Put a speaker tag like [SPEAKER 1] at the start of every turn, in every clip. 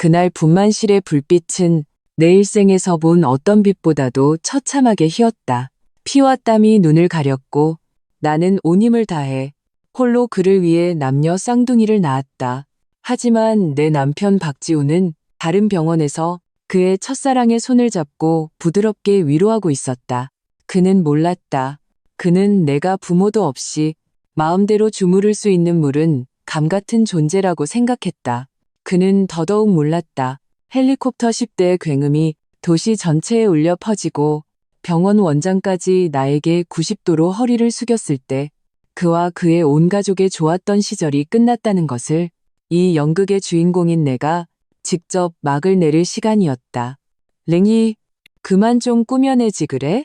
[SPEAKER 1] 그날 분만실의 불빛은 내 일생에서 본 어떤 빛보다도 처참하게 희었다. 피와 땀이 눈을 가렸고 나는 온 힘을 다해 홀로 그를 위해 남녀 쌍둥이를 낳았다. 하지만 내 남편 박지우는 다른 병원에서 그의 첫사랑의 손을 잡고 부드럽게 위로하고 있었다. 그는 몰랐다. 그는 내가 부모도 없이 마음대로 주무를 수 있는 물은 감 같은 존재라고 생각했다. 그는 더더욱 몰랐다. 헬리콥터 10대의 굉음이 도시 전체에 울려 퍼지고 병원 원장까지 나에게 90도로 허리를 숙였을 때 그와 그의 온 가족의 좋았던 시절이 끝났다는 것을 이 연극의 주인공인 내가 직접 막을 내릴 시간이었다. 랭이, 그만 좀 꾸며내지 그래?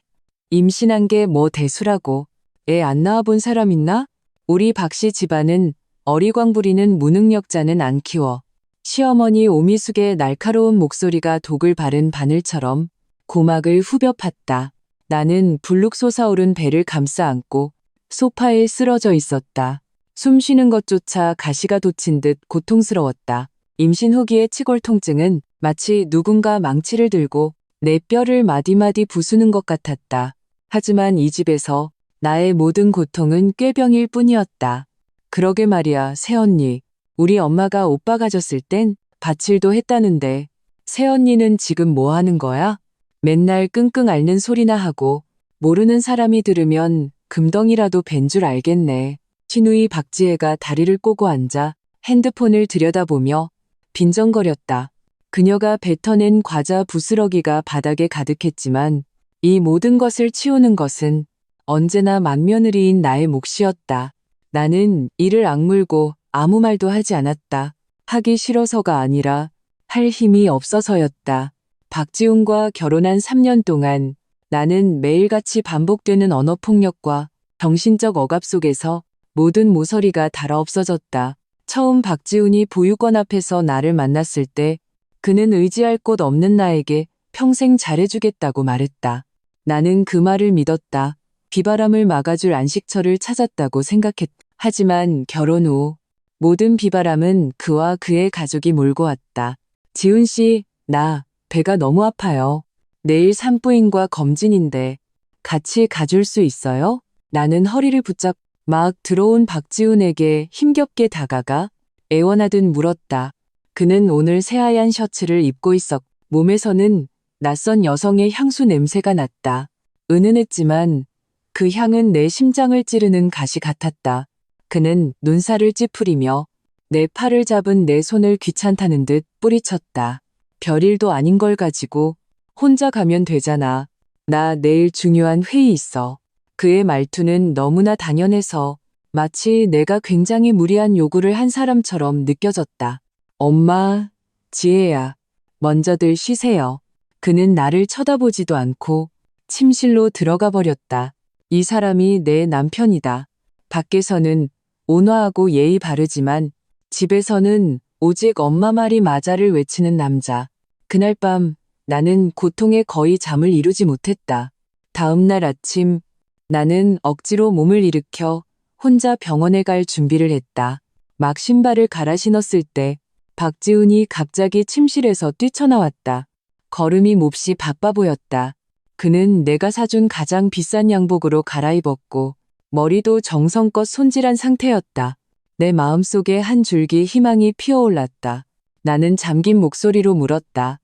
[SPEAKER 1] 임신한 게 뭐 대수라고. 애 안 낳아본 사람 있나? 우리 박씨 집안은 어리광 부리는 무능력자는 안 키워. 시어머니 오미숙의 날카로운 목소리가 독을 바른 바늘처럼 고막을 후벼 팠다. 나는 불룩 솟아오른 배를 감싸 안고 소파에 쓰러져 있었다. 숨 쉬는 것조차 가시가 돋친 듯 고통스러웠다. 임신 후기의 치골 통증은 마치 누군가 망치를 들고 내 뼈를 마디마디 부수는 것 같았다. 하지만 이 집에서 나의 모든 고통은 꾀병일 뿐이었다. 그러게 말이야, 새언니. 우리 엄마가 오빠 가졌을 땐 밭일도 했다는데 새언니는 지금 뭐 하는 거야? 맨날 끙끙 앓는 소리나 하고 모르는 사람이 들으면 금덩이라도 벤 줄 알겠네. 신우이 박지혜가 다리를 꼬고 앉아 핸드폰을 들여다보며 빈정거렸다. 그녀가 뱉어낸 과자 부스러기가 바닥에 가득했지만 이 모든 것을 치우는 것은 언제나 맏며느리인 나의 몫이었다. 나는 이를 악물고 아무 말도 하지 않았다. 하기 싫어서가 아니라 할 힘이 없어서였다. 박지훈과 결혼한 3년 동안 나는 매일같이 반복되는 언어폭력과 정신적 억압 속에서 모든 모서리가 닳아 없어졌다. 처음 박지훈이 보육원 앞에서 나를 만났을 때 그는 의지할 곳 없는 나에게 평생 잘해주겠다고 말했다. 나는 그 말을 믿었다. 비바람을 막아줄 안식처를 찾았다고 생각했다. 하지만 결혼 후 모든 비바람은 그와 그의 가족이 몰고 왔다. 지훈 씨, 나 배가 너무 아파요. 내일 산부인과 검진인데 같이 가줄 수 있어요? 나는 허리를 붙잡 막 들어온 박지훈에게 힘겹게 다가가 애원하듯 물었다. 그는 오늘 새하얀 셔츠를 입고 있었고 몸에서는 낯선 여성의 향수 냄새가 났다. 은은했지만 그 향은 내 심장을 찌르는 가시 같았다. 그는 눈살을 찌푸리며 내 팔을 잡은 내 손을 귀찮다는 듯 뿌리쳤다. 별일도 아닌 걸 가지고 혼자 가면 되잖아. 나 내일 중요한 회의 있어. 그의 말투는 너무나 당연해서 마치 내가 굉장히 무리한 요구를 한 사람처럼 느껴졌다. 엄마, 지혜야, 먼저들 쉬세요. 그는 나를 쳐다보지도 않고 침실로 들어가 버렸다. 이 사람이 내 남편이다. 밖에서는 온화하고 예의 바르지만 집에서는 오직 엄마 말이 맞아를 외치는 남자. 그날 밤 나는 고통에 거의 잠을 이루지 못했다. 다음 날 아침 나는 억지로 몸을 일으켜 혼자 병원에 갈 준비를 했다. 막 신발을 갈아 신었을 때 박지훈이 갑자기 침실에서 뛰쳐나왔다. 걸음이 몹시 바빠 보였다. 그는 내가 사준 가장 비싼 양복으로 갈아입었고 머리도 정성껏 손질한 상태였다. 내 마음속에 한 줄기 희망이 피어올랐다. 나는 잠긴 목소리로 물었다.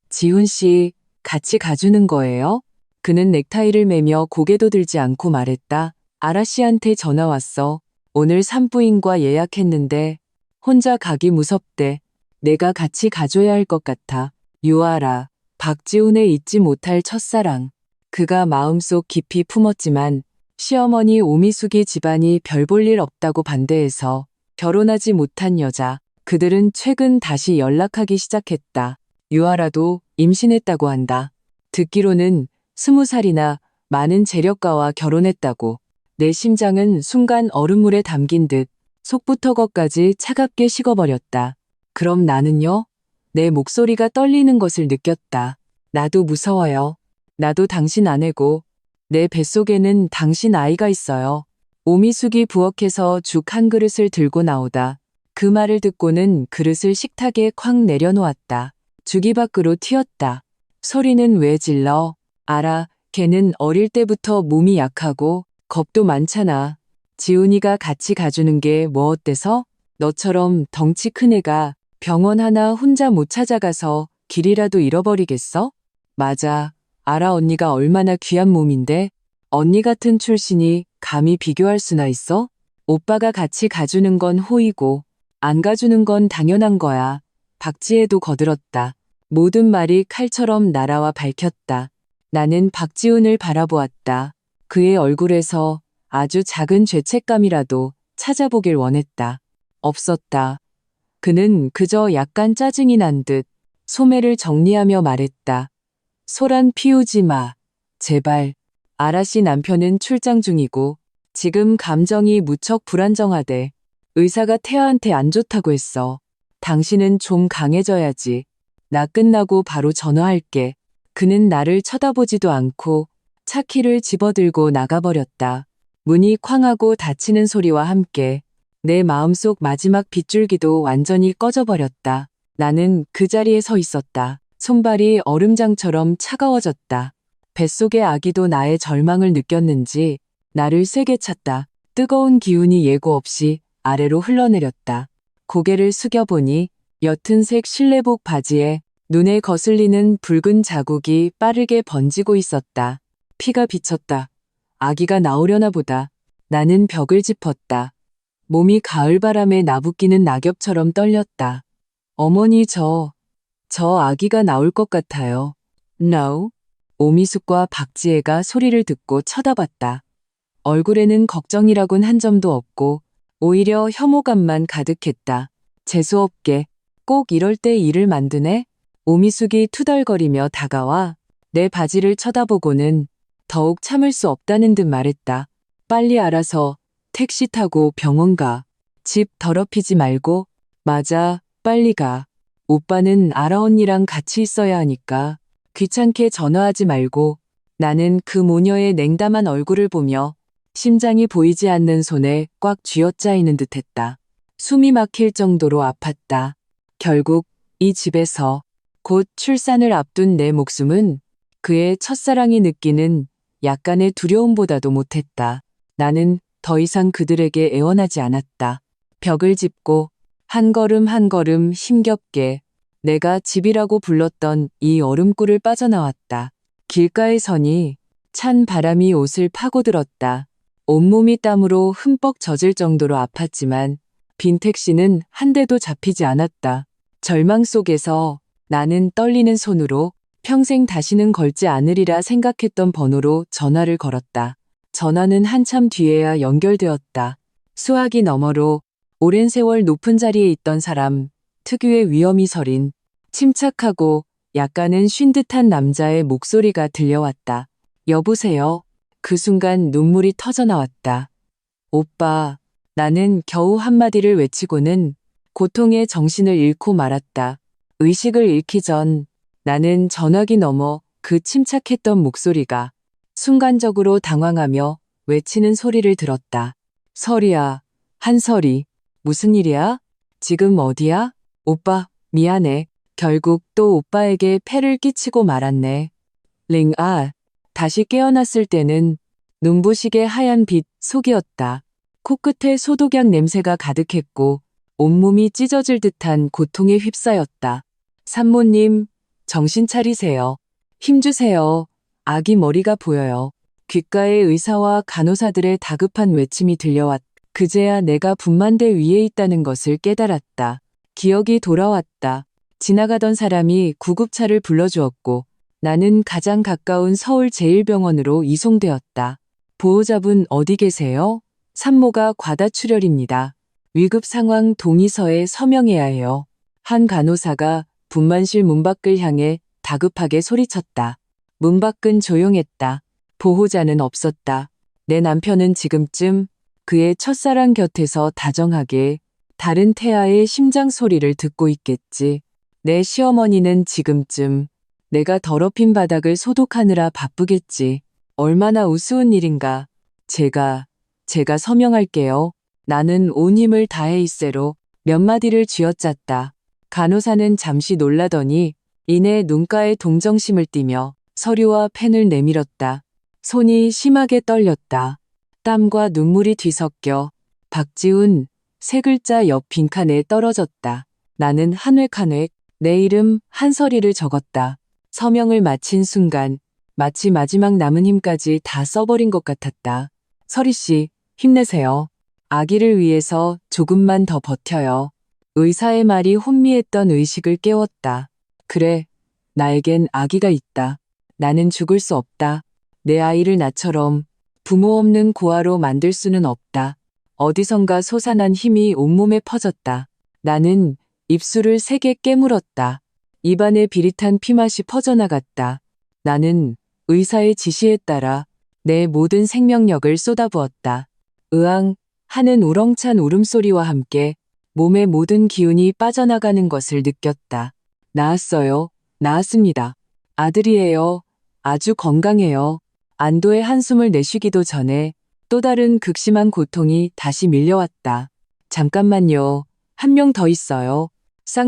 [SPEAKER 1] 지훈 씨, 같이 가주는 거예요? 그는 넥타이를 매며 고개도 들지 않고 말했다. 아라 씨한테 전화 왔어. 오늘 산부인과 예약했는데 혼자 가기 무섭대. 내가 같이 가줘야 할 것 같아. 유아라, 박지훈의 잊지 못할 첫사랑. 그가 마음속 깊이 품었지만 시어머니 오미숙이 집안이 별 볼 일 없다고 반대해서 결혼하지 못한 여자. 그들은 최근 다시 연락하기 시작했다. 유아라도 임신했다고 한다. 듣기로는 20살이나 많은 재력가와 결혼했다고. 내 심장은 순간 얼음물에 담긴 듯 속부터거까지 차갑게 식어버렸다. 그럼 나는요? 내 목소리가 떨리는 것을 느꼈다. 나도 무서워요. 나도 당신 아내고 내 뱃속에는 당신 아이가 있어요. 오미숙이 부엌에서 죽 한 그릇을 들고 나오다 그 말을 듣고는 그릇을 식탁에 콱 내려놓았다. 주기 밖으로 튀었다. 소리는 왜 질러? 알아. 걔는 어릴 때부터 몸이 약하고 겁도 많잖아. 지훈이가 같이 가주는 게 뭐 어때서? 너처럼 덩치 큰 애가 병원 하나 혼자 못 찾아가서 길이라도 잃어버리겠어? 맞아. 알아 언니가 얼마나 귀한 몸인데 언니 같은 출신이 감히 비교할 수나 있어? 오빠가 같이 가주는 건 호의고 안 가주는 건 당연한 거야. 박지혜도 거들었다. 모든 말이 칼처럼 날아와 밝혔다. 나는 박지훈을 바라보았다. 그의 얼굴에서 아주 작은 죄책감이라도 찾아보길 원했다. 없었다. 그는 그저 약간 짜증이 난 듯 소매를 정리하며 말했다. 소란 피우지 마. 제발. 아라씨 남편은 출장 중이고 지금 감정이 무척 불안정하대. 의사가 태아한테 안 좋다고 했어. 당신은 좀 강해져야지. 나 끝나고 바로 전화할게. 그는 나를 쳐다보지도 않고 차 키를 집어들고 나가버렸다. 문이 쾅 하고 닫히는 소리와 함께 내 마음속 마지막 빗줄기도 완전히 꺼져버렸다. 나는 그 자리에 서 있었다. 손발이 얼음장처럼 차가워졌다. 뱃속의 아기도 나의 절망을 느꼈는지 나를 세게 찼다. 뜨거운 기운이 예고 없이 아래로 흘러내렸다. 고개를 숙여보니 옅은 색 실내복 바지에 눈에 거슬리는 붉은 자국이 빠르게 번지고 있었다. 피가 비쳤다. 아기가 나오려나 보다. 나는 벽을 짚었다. 몸이 가을바람에 나부끼는 낙엽처럼 떨렸다. 어머니 저 아기가 나올 것 같아요. No. 오미숙과 박지혜가 소리를 듣고 쳐다봤다. 얼굴에는 걱정이라곤 한 점도 없고 오히려 혐오감만 가득했다. 재수없게 꼭 이럴 때 일을 만드네? 오미숙이 투덜거리며 다가와 내 바지를 쳐다보고는 더욱 참을 수 없다는 듯 말했다. 빨리 알아서 택시 타고 병원 가. 집 더럽히지 말고. 맞아, 빨리 가. 오빠는 아라 언니랑 같이 있어야 하니까 귀찮게 전화하지 말고. 나는 그 모녀의 냉담한 얼굴을 보며 심장이 보이지 않는 손에 꽉 쥐어짜이는 듯했다. 숨이 막힐 정도로 아팠다. 결국 이 집에서 곧 출산을 앞둔 내 목숨은 그의 첫사랑이 느끼는 약간의 두려움보다도 못했다. 나는 더 이상 그들에게 애원하지 않았다. 벽을 짚고 한 걸음 한 걸음 힘겹게 내가 집이라고 불렀던 이 얼음굴을 빠져나왔다. 길가에 서니 찬 바람이 옷을 파고들었다. 온몸이 땀으로 흠뻑 젖을 정도로 아팠지만 빈 택시는 한 대도 잡히지 않았다. 절망 속에서 나는 떨리는 손으로 평생 다시는 걸지 않으리라 생각했던 번호로 전화를 걸었다. 전화는 한참 뒤에야 연결되었다. 수화기 너머로 오랜 세월 높은 자리에 있던 사람 특유의 위엄이 서린 침착하고 약간은 쉰 듯한 남자의 목소리가 들려왔다. 여보세요. 그 순간 눈물이 터져나왔다. 오빠. 나는 겨우 한마디를 외치고는 고통에 정신을 잃고 말았다. 의식을 잃기 전 나는 전화기 너머 그 침착했던 목소리가 순간적으로 당황하며 외치는 소리를 들었다. 설이야. 한설이. 무슨 일이야? 지금 어디야? 오빠, 미안해. 결국 또 오빠에게 폐를 끼치고 말았네. 다시 깨어났을 때는 눈부시게 하얀 빛 속이었다. 코끝에 소독약 냄새가 가득했고 온몸이 찢어질 듯한 고통에 휩싸였다. 산모님, 정신 차리세요. 힘주세요. 아기 머리가 보여요. 귓가에 의사와 간호사들의 다급한 외침이 들려왔다. 그제야 내가 분만대 위에 있다는 것을 깨달았다. 기억이 돌아왔다. 지나가던 사람이 구급차를 불러주었고 나는 가장 가까운 서울제일병원으로 이송되었다. 보호자분 어디 계세요? 산모가 과다출혈입니다. 위급 상황 동의서에 서명해야 해요. 한 간호사가 분만실 문 밖을 향해 다급하게 소리쳤다. 문 밖은 조용했다. 보호자는 없었다. 내 남편은 지금쯤 그의 첫사랑 곁에서 다정하게 다른 태아의 심장 소리를 듣고 있겠지. 내 시어머니는 지금쯤 내가 더럽힌 바닥을 소독하느라 바쁘겠지. 얼마나 우스운 일인가. 제가 서명할게요. 나는 온 힘을 다해 있세로 몇 마디를 쥐어짰다. 간호사는 잠시 놀라더니 이내 눈가에 동정심을 띠며 서류와 펜을 내밀었다. 손이 심하게 떨렸다. 땀과 눈물이 뒤섞여 박지훈 세 글자 옆 빈칸에 떨어졌다. 나는 한 획 한 획 내 이름 한설이를 적었다. 서명을 마친 순간 마치 마지막 남은 힘까지 다 써버린 것 같았다. 설이 씨, 힘내세요. 아기를 위해서 조금만 더 버텨요. 의사의 말이 혼미했던 의식을 깨웠다. 그래, 나에겐 아기가 있다. 나는 죽을 수 없다. 내 아이를 나처럼 부모 없는 고아로 만들 수는 없다. 어디선가 솟아난 힘이 온몸에 퍼졌다. 나는 입술을 세게 깨물었다. 입안에 비릿한 피맛이 퍼져나갔다. 나는 의사의 지시에 따라 내 모든 생명력을 쏟아부었다. 으앙 하는 우렁찬 울음소리와 함께 몸의 모든 기운이 빠져나가는 것을 느꼈다. 나았어요. 나았습니다. 아들이에요. 아주 건강해요. 안도의 한숨을 내쉬기도 전에 또 다른 극심한 고통이 다시 밀려왔다. 잠깐만요. 한 명 더 있어요.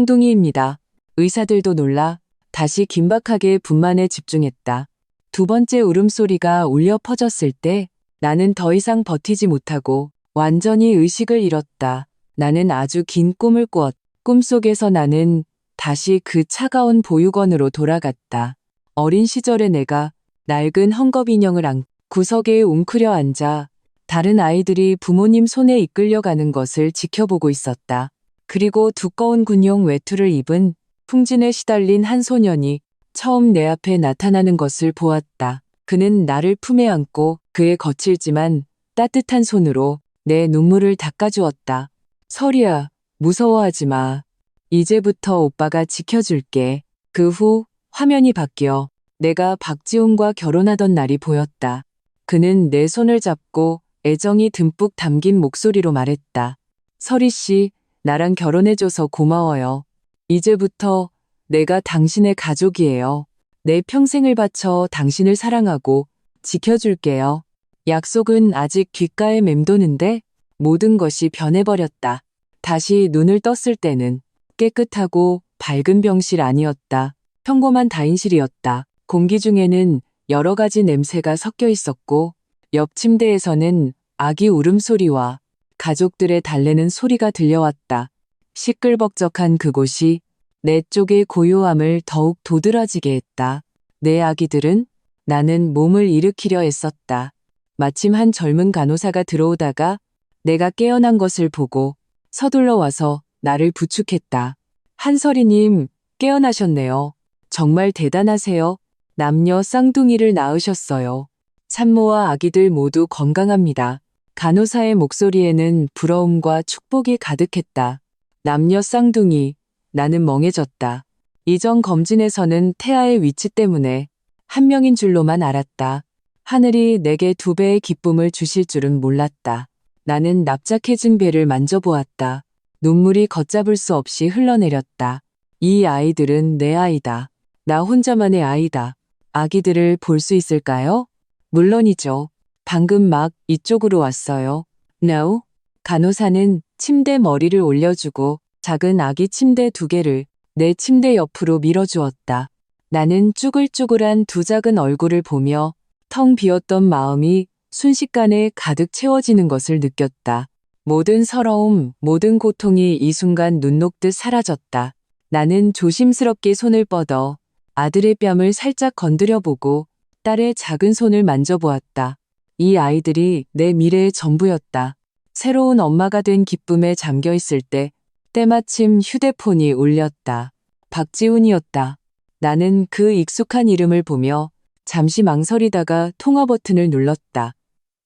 [SPEAKER 1] 쌍둥이입니다. 의사들도 놀라 다시 긴박하게 분만에 집중했다. 두 번째 울음소리가 울려 퍼졌을 때 나는 더 이상 버티지 못하고 완전히 의식을 잃었다. 나는 아주 긴 꿈을 꿨. 꿈속에서 나는 다시 그 차가운 보육원으로 돌아갔다. 어린 시절의 내가 낡은 헝겊 인형을 안고 구석에 웅크려 앉아 다른 아이들이 부모님 손에 이끌려가는 것을 지켜보고 있었다. 그리고 두꺼운 군용 외투를 입은 풍진에 시달린 한 소년이 처음 내 앞에 나타나는 것을 보았다. 그는 나를 품에 안고 그의 거칠지만 따뜻한 손으로 내 눈물을 닦아주었다. 설이야, 무서워하지 마. 이제부터 오빠가 지켜줄게. 그 후 화면이 바뀌어 내가 박지훈과 결혼하던 날이 보였다. 그는 내 손을 잡고 애정이 듬뿍 담긴 목소리로 말했다. 설이 씨, 나랑 결혼해줘서 고마워요. 이제부터 내가 당신의 가족이에요. 내 평생을 바쳐 당신을 사랑하고 지켜줄게요. 약속은 아직 귓가에 맴도는데 모든 것이 변해버렸다. 다시 눈을 떴을 때는 깨끗하고 밝은 병실 아니었다. 평범한 다인실이었다. 공기 중에는 여러 가지 냄새가 섞여 있었고 옆 침대에서는 아기 울음소리와 가족들의 달래는 소리가 들려왔다. 시끌벅적한 그곳이 내 쪽의 고요함을 더욱 도드라지게 했다. 내 아기들은 나는 몸을 일으키려 애썼다. 마침 한 젊은 간호사가 들어오다가 내가 깨어난 것을 보고 서둘러 와서 나를 부축했다. 한설이님, 깨어나셨네요. 정말 대단하세요. 남녀 쌍둥이를 낳으셨어요. 산모와 아기들 모두 건강합니다. 간호사의 목소리에는 부러움과 축복이 가득했다. 남녀 쌍둥이, 나는 멍해졌다. 이전 검진에서는 태아의 위치 때문에 한 명인 줄로만 알았다. 하늘이 내게 2배의 기쁨을 주실 줄은 몰랐다. 나는 납작해진 배를 만져보았다. 눈물이 걷잡을 수 없이 흘러내렸다. 이 아이들은 내 아이다. 나 혼자만의 아이다. 아기들을 볼 수 있을까요? 물론이죠. 방금 막 이쪽으로 왔어요. No. 간호사는 침대 머리를 올려주고 작은 아기 침대 2개를 내 침대 옆으로 밀어주었다. 나는 쭈글쭈글한 두 작은 얼굴을 보며 텅 비었던 마음이 순식간에 가득 채워지는 것을 느꼈다. 모든 서러움, 모든 고통이 이 순간 눈 녹듯 사라졌다. 나는 조심스럽게 손을 뻗어 아들의 뺨을 살짝 건드려보고 딸의 작은 손을 만져보았다. 이 아이들이 내 미래의 전부였다. 새로운 엄마가 된 기쁨에 잠겨있을 때 때마침 휴대폰이 울렸다. 박지훈이었다. 나는 그 익숙한 이름을 보며 잠시 망설이다가 통화 버튼을 눌렀다.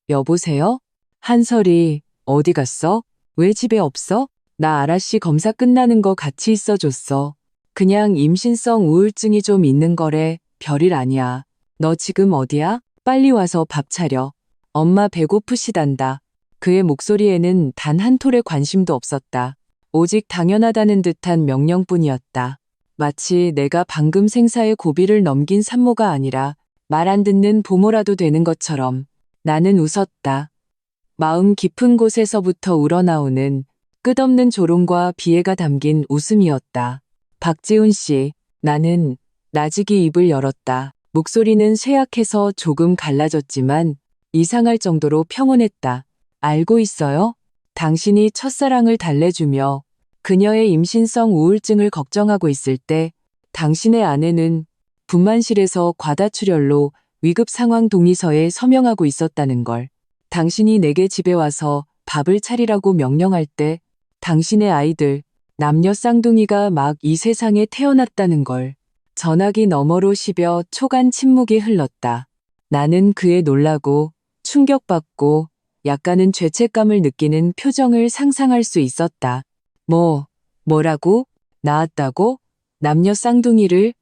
[SPEAKER 1] 여보세요? 한설이, 어디 갔어? 왜 집에 없어? 나 아라씨 검사 끝나는 거 같이 있어줬어. 그냥 임신성 우울증이 좀 있는 거래. 별일 아니야. 너 지금 어디야? 빨리 와서 밥 차려. 엄마 배고프시단다. 그의 목소리에는 단 한 톨의 관심도 없었다. 오직 당연하다는 듯한 명령뿐이었다. 마치 내가 방금 생사의 고비를 넘긴 산모가 아니라 말 안 듣는 부모라도 되는 것처럼. 나는 웃었다. 마음 깊은 곳에서부터 우러나오는 끝없는 조롱과 비애가 담긴 웃음이었다. 박지훈 씨, 나는 나직이 입을 열었다. 목소리는 쇠약해서 조금 갈라졌지만 이상할 정도로 평온했다. 알고 있어요? 당신이 첫사랑을 달래주며 그녀의 임신성 우울증을 걱정하고 있을 때 당신의 아내는 분만실에서 과다출혈로 위급 상황 동의서에 서명하고 있었다는 걸. 당신이 내게 집에 와서 밥을 차리라고 명령할 때 당신의 아이들, 남녀 쌍둥이가 막 이 세상에 태어났다는 걸. 전화기 너머로 씹여 초간 침묵이 흘렀다. 나는 그의 놀라고 충격받고 약간은 죄책감을 느끼는 표정을 상상할 수 있었다. 뭐라고? 낳았다고? 남녀 쌍둥이를?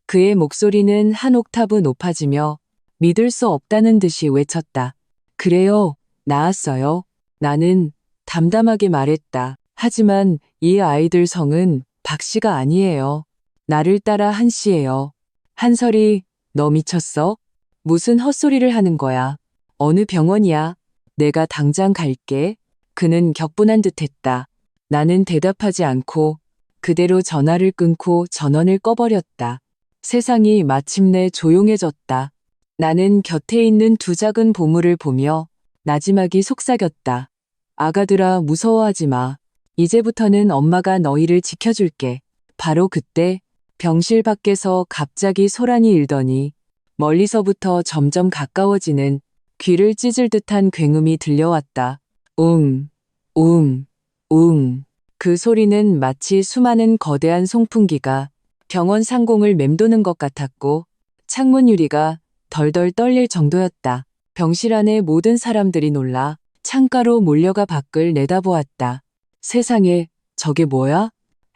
[SPEAKER 1] 그의 목소리는 한 옥타브 높아지며 믿을 수 없다는 듯이 외쳤다. 그래요, 낳았어요. 나는 담담하게 말했다. 하지만 이 아이들 성은 박 씨가 아니에요. 나를 따라 한 씨예요. 한설이, 너 미쳤어? 무슨 헛소리를 하는 거야? 어느 병원이야? 내가 당장 갈게. 그는 격분한 듯했다. 나는 대답하지 않고 그대로 전화를 끊고 전원을 꺼버렸다. 세상이 마침내 조용해졌다. 나는 곁에 있는 두 작은 보물을 보며 나지막이 속삭였다. 아가들아, 무서워하지 마. 이제부터는 엄마가 너희를 지켜줄게. 바로 그때 병실 밖에서 갑자기 소란이 일더니 멀리서부터 점점 가까워지는 귀를 찢을 듯한 굉음이 들려왔다. 웅, 웅, 웅. 그 소리는 마치 수많은 거대한 송풍기가 병원 상공을 맴도는 것 같았고 창문 유리가 덜덜 떨릴 정도였다. 병실 안의 모든 사람들이 놀라 창가로 몰려가 밖을 내다보았다. 세상에, 저게 뭐야?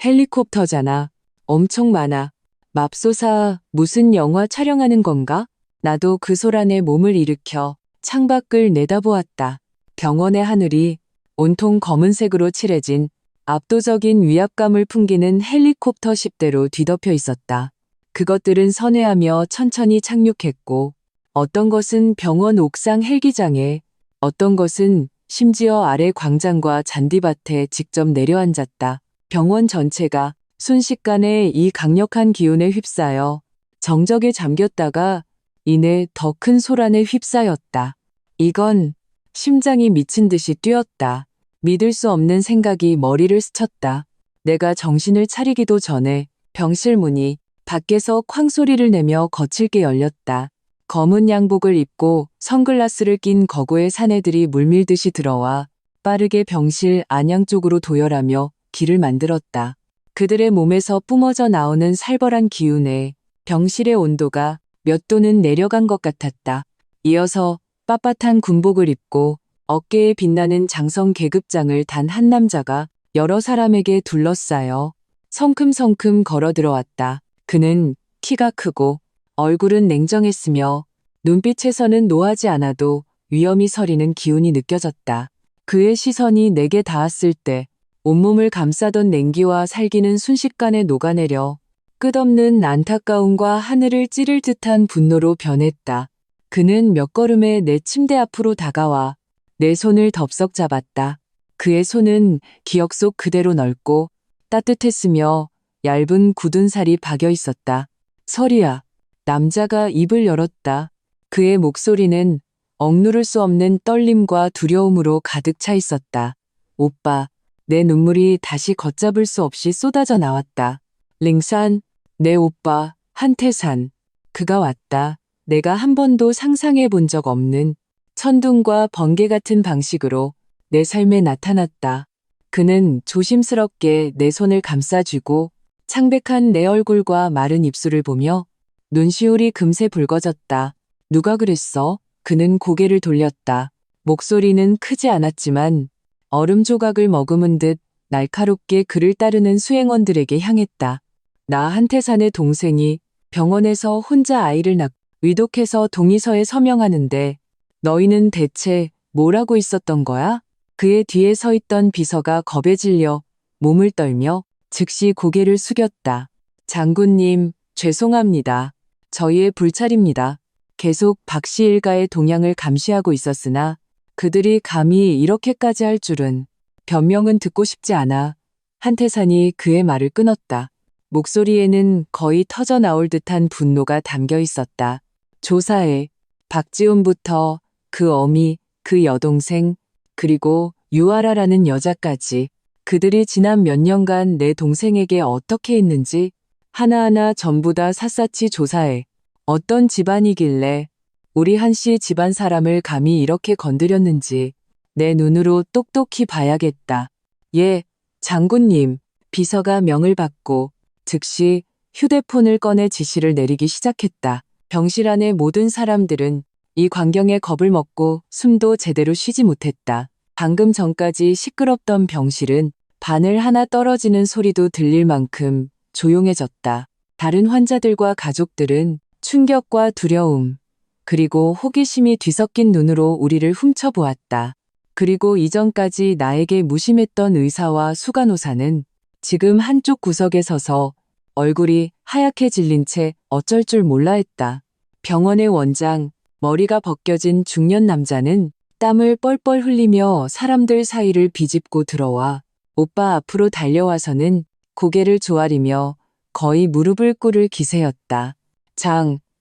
[SPEAKER 1] 헬리콥터잖아. 엄청 많아. 맙소사, 무슨 영화 촬영하는 건가? 나도 그 소란에 몸을 일으켜 창밖을 내다보았다. 병원의 하늘이 온통 검은색으로 칠해진 압도적인 위압감을 풍기는 헬리콥터 10대로 뒤덮여 있었다. 그것들은 선회하며 천천히 착륙했고 어떤 것은 병원 옥상 헬기장에, 어떤 것은 심지어 아래 광장과 잔디밭에 직접 내려앉았다. 병원 전체가 순식간에 이 강력한 기운에 휩싸여 정적에 잠겼다가 이내 더 큰 소란에 휩싸였다. 이건 심장이 미친 듯이 뛰었다. 믿을 수 없는 생각이 머리를 스쳤다. 내가 정신을 차리기도 전에 병실 문이 밖에서 쾅 소리를 내며 거칠게 열렸다. 검은 양복을 입고 선글라스를 낀 거구의 사내들이 물밀듯이 들어와 빠르게 병실 안양 쪽으로 도열하며 길을 만들었다. 그들의 몸에서 뿜어져 나오는 살벌한 기운에 병실의 온도가 몇 도는 내려간 것 같았다. 이어서 빳빳한 군복을 입고 어깨에 빛나는 장성 계급장을 단 한 남자가 여러 사람에게 둘러싸여 성큼성큼 걸어 들어왔다. 그는 키가 크고 얼굴은 냉정했으며 눈빛에서는 노하지 않아도 위험이 서리는 기운이 느껴졌다. 그의 시선이 내게 닿았을 때 온몸을 감싸던 냉기와 살기는 순식간에 녹아내려 끝없는 안타까움과 하늘을 찌를 듯한 분노로 변했다. 그는 몇 걸음에 내 침대 앞으로 다가와 내 손을 덥석 잡았다. 그의 손은 기억 속 그대로 넓고 따뜻했으며 얇은 굳은 살이 박여 있었다. 설이야. 남자가 입을 열었다. 그의 목소리는 억누를 수 없는 떨림과 두려움으로 가득 차 있었다. 오빠. 내 눈물이 다시 걷잡을 수 없이 쏟아져 나왔다. 링산, 내 오빠, 한태산. 그가 왔다. 내가 한 번도 상상해 본 적 없는 천둥과 번개 같은 방식으로 내 삶에 나타났다. 그는 조심스럽게 내 손을 감싸쥐고 창백한 내 얼굴과 마른 입술을 보며 눈시울이 금세 붉어졌다. 누가 그랬어? 그는 고개를 돌렸다. 목소리는 크지 않았지만 얼음 조각을 머금은 듯 날카롭게 그를 따르는 수행원들에게 향했다. 나 한태산의 동생이 병원에서 혼자 아이를 낳고 위독해서 동의서에 서명하는데 너희는 대체 뭘 하고 있었던 거야? 그의 뒤에 서 있던 비서가 겁에 질려 몸을 떨며 즉시 고개를 숙였다. 장군님, 죄송합니다. 저희의 불찰입니다. 계속 박 씨 일가의 동향을 감시하고 있었으나 그들이 감히 이렇게까지 할 줄은. 변명은 듣고 싶지 않아. 한태산이 그의 말을 끊었다. 목소리에는 거의 터져 나올 듯한 분노가 담겨 있었다. 조사해. 박지훈부터 그 어미, 그 여동생, 그리고 유아라라는 여자까지 그들이 지난 몇 년간 내 동생에게 어떻게 했는지 하나하나 전부 다 샅샅이 조사해. 어떤 집안이길래 우리 한씨 집안 사람을 감히 이렇게 건드렸는지 내 눈으로 똑똑히 봐야겠다. 예, 장군님. 비서가 명을 받고 즉시 휴대폰을 꺼내 지시를 내리기 시작했다. 병실 안의 모든 사람들은 이 광경에 겁을 먹고 숨도 제대로 쉬지 못했다. 방금 전까지 시끄럽던 병실은 바늘 하나 떨어지는 소리도 들릴 만큼 조용해졌다. 다른 환자들과 가족들은 충격과 두려움, 그리고 호기심이 뒤섞인 눈으로 우리를 훔쳐보았다. 그리고 이전까지 나에게 무심했던 의사와 수간호사는 지금 한쪽 구석에 서서 얼굴이 하얗게 질린 채 어쩔 줄 몰라 했다. 병원의 원장, 머리가 벗겨진 중년 남자는 땀을 뻘뻘 흘리며 사람들 사이를 비집고 들어와 오빠 앞으로 달려와서는 고개를 조아리며 거의 무릎을 꿇을 기세였다.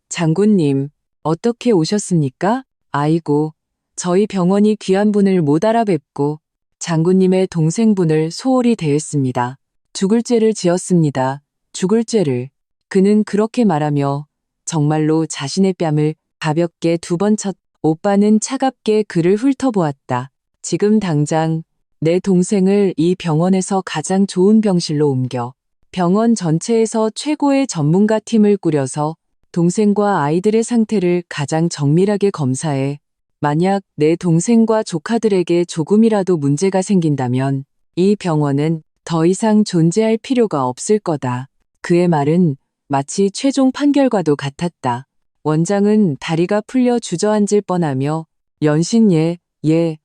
[SPEAKER 1] 장군님, 어떻게 오셨습니까? 아이고, 저희 병원이 귀한 분을 못 알아뵙고 장군님의 동생분을 소홀히 대했습니다. 죽을 죄를 지었습니다. 죽을 죄를. 그는 그렇게 말하며 정말로 자신의 뺨을 가볍게 2번 쳤. 오빠는 차갑게 그를 훑어보았다. 지금 당장 내 동생을 이 병원에서 가장 좋은 병실로 옮겨. 병원 전체에서 최고의 전문가 팀을 꾸려서 동생과 아이들의 상태를 가장 정밀하게 검사해. 만약 내 동생과 조카들에게 조금이라도 문제가 생긴다면 이 병원은 더 이상 존재할 필요가 없을 거다. 그의 말은 마치 최종 판결과도 같았다. 원장은 다리가 풀려 주저앉을 뻔하며 연신 예,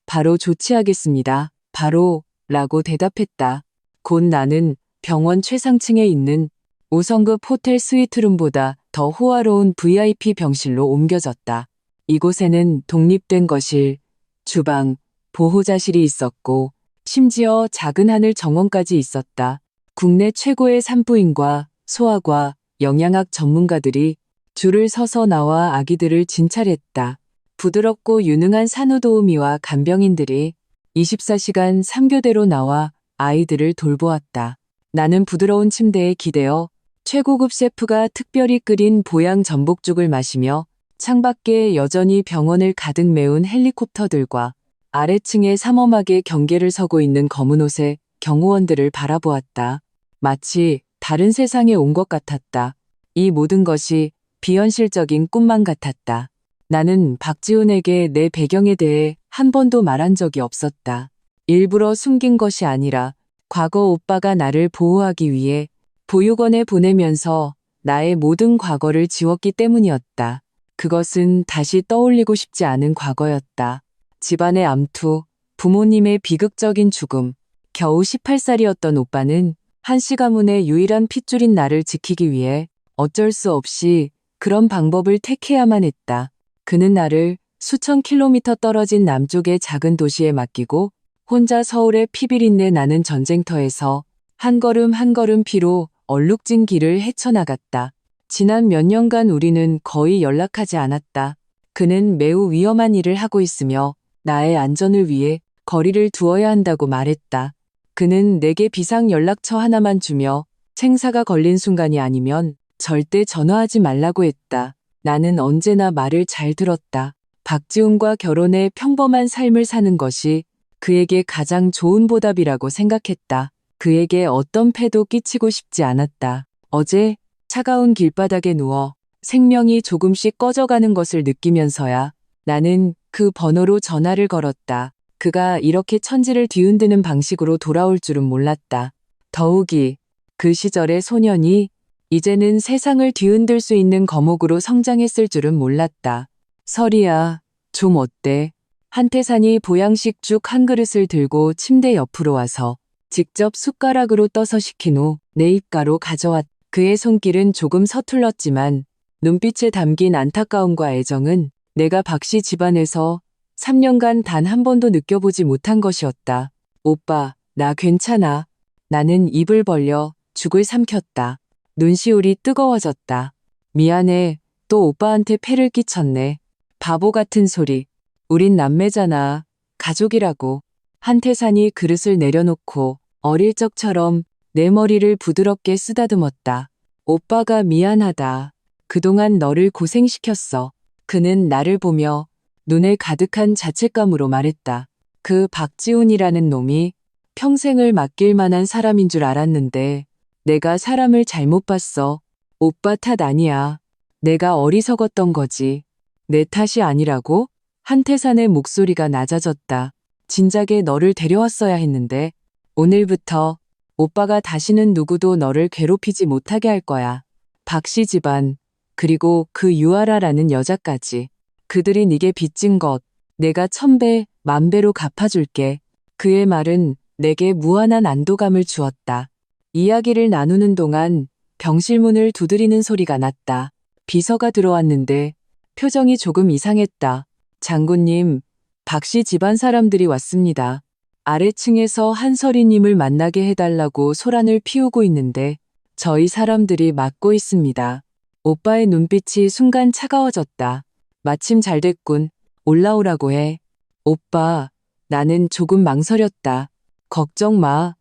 [SPEAKER 1] 바로 조치하겠습니다. 바로 라고 대답했다. 곧 나는 병원 최상층에 있는 5성급 호텔 스위트룸보다 더 호화로운 VIP 병실로 옮겨졌다. 이곳에는 독립된 거실, 주방, 보호자실이 있었고 심지어 작은 하늘 정원까지 있었다. 국내 최고의 산부인과 소아과 영양학 전문가들이 줄을 서서 나와 아기들을 진찰했다. 부드럽고 유능한 산후도우미와 간병인들이 24시간 3교대로 나와 아이들을 돌보았다. 나는 부드러운 침대에 기대어 최고급 셰프가 특별히 끓인 보양 전복죽을 마시며 창밖에 여전히 병원을 가득 메운 헬리콥터들과 아래층에 삼엄하게 경계를 서고 있는 검은 옷의 경호원들을 바라보았다. 마치 다른 세상에 온 것 같았다. 이 모든 것이 비현실적인 꿈만 같았다. 나는 박지훈에게 내 배경에 대해 한 번도 말한 적이 없었다. 일부러 숨긴 것이 아니라 과거 오빠가 나를 보호하기 위해 보육원에 보내면서 나의 모든 과거를 지웠기 때문이었다. 그것은 다시 떠올리고 싶지 않은 과거였다. 집안의 암투, 부모님의 비극적인 죽음, 겨우 18살이었던 오빠는 한씨 가문의 유일한 핏줄인 나를 지키기 위해 어쩔 수 없이 그런 방법을 택해야만 했다. 그는 나를 수천 킬로미터 떨어진 남쪽의 작은 도시에 맡기고 혼자 서울의 피비린내 나는 전쟁터에서 한 걸음 한 걸음 피로 얼룩진 길을 헤쳐나갔다. 지난 몇 년간 우리는 거의 연락하지 않았다. 그는 매우 위험한 일을 하고 있으며 나의 안전을 위해 거리를 두어야 한다고 말했다. 그는 내게 비상 연락처 하나만 주며 생사가 걸린 순간이 아니면 절대 전화하지 말라고 했다. 나는 언제나 말을 잘 들었다. 박지훈과 결혼해 평범한 삶을 사는 것이 그에게 가장 좋은 보답이라고 생각했다. 그에게 어떤 폐도 끼치고 싶지 않았다. 어제 차가운 길바닥에 누워 생명이 조금씩 꺼져가는 것을 느끼면서야 나는 그 번호로 전화를 걸었다. 그가 이렇게 천지를 뒤흔드는 방식으로 돌아올 줄은 몰랐다. 더욱이 그 시절의 소년이 이제는 세상을 뒤흔들 수 있는 거목으로 성장했을 줄은 몰랐다. 설이야, 좀 어때? 한태산이 보양식 죽 한 그릇을 들고 침대 옆으로 와서 직접 숟가락으로 떠서 식힌 후 내 입가로 가져왔다. 그의 손길은 조금 서툴렀지만 눈빛에 담긴 안타까움과 애정은 내가 박씨 집안에서 3년간 단 한 번도 느껴보지 못한 것이었다. 오빠, 나 괜찮아. 나는 입을 벌려 죽을 삼켰다. 눈시울이 뜨거워졌다. 미안해. 또 오빠한테 폐를 끼쳤네. 바보 같은 소리. 우린 남매잖아. 가족이라고. 한태산이 그릇을 내려놓고 어릴 적처럼 내 머리를 부드럽게 쓰다듬었다. 오빠가 미안하다. 그동안 너를 고생시켰어. 그는 나를 보며 눈에 가득한 자책감으로 말했다. 그 박지훈이라는 놈이 평생을 맡길 만한 사람인 줄 알았는데 내가 사람을 잘못 봤어. 오빠 탓 아니야. 내가 어리석었던 거지. 내 탓이 아니라고? 한태산의 목소리가 낮아졌다. 진작에 너를 데려왔어야 했는데 오늘부터 오빠가 다시는 누구도 너를 괴롭히지 못하게 할 거야. 박씨 집안, 그리고 그 유아라라는 여자까지. 그들이 네게 빚진 것 내가 1000배, 10,000배로 갚아줄게. 그의 말은 내게 무한한 안도감을 주었다. 이야기를 나누는 동안 병실문을 두드리는 소리가 났다. 비서가 들어왔는데 표정이 조금 이상했다. 장군님, 박씨 집안 사람들이 왔습니다. 아래층에서 한설이님을 만나게 해달라고 소란을 피우고 있는데 저희 사람들이 막고 있습니다. 오빠의 눈빛이 순간 차가워졌다. 마침 잘 됐군. 올라오라고 해. 오빠, 나는 조금 망설였다. 걱정 마.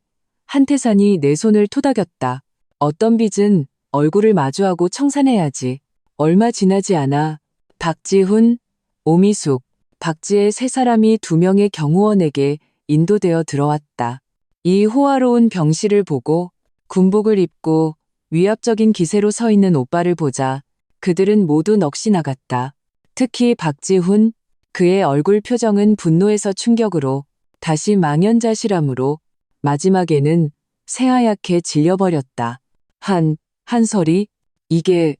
[SPEAKER 1] 한태산이 내 손을 토닥였다. 어떤 빚은 얼굴을 마주하고 청산해야지. 얼마 지나지 않아 박지훈, 오미숙, 박지의 세 사람이 2명의 경호원에게 인도되어 들어왔다. 이 호화로운 병실을 보고 군복을 입고 위압적인 기세로 서 있는 오빠를 보자 그들은 모두 넋이 나갔다. 특히 박지훈, 그의 얼굴 표정은 분노에서 충격으로 다시 망연자실함으로 마지막에는 새하얗게 질려버렸다. 한설이? 이게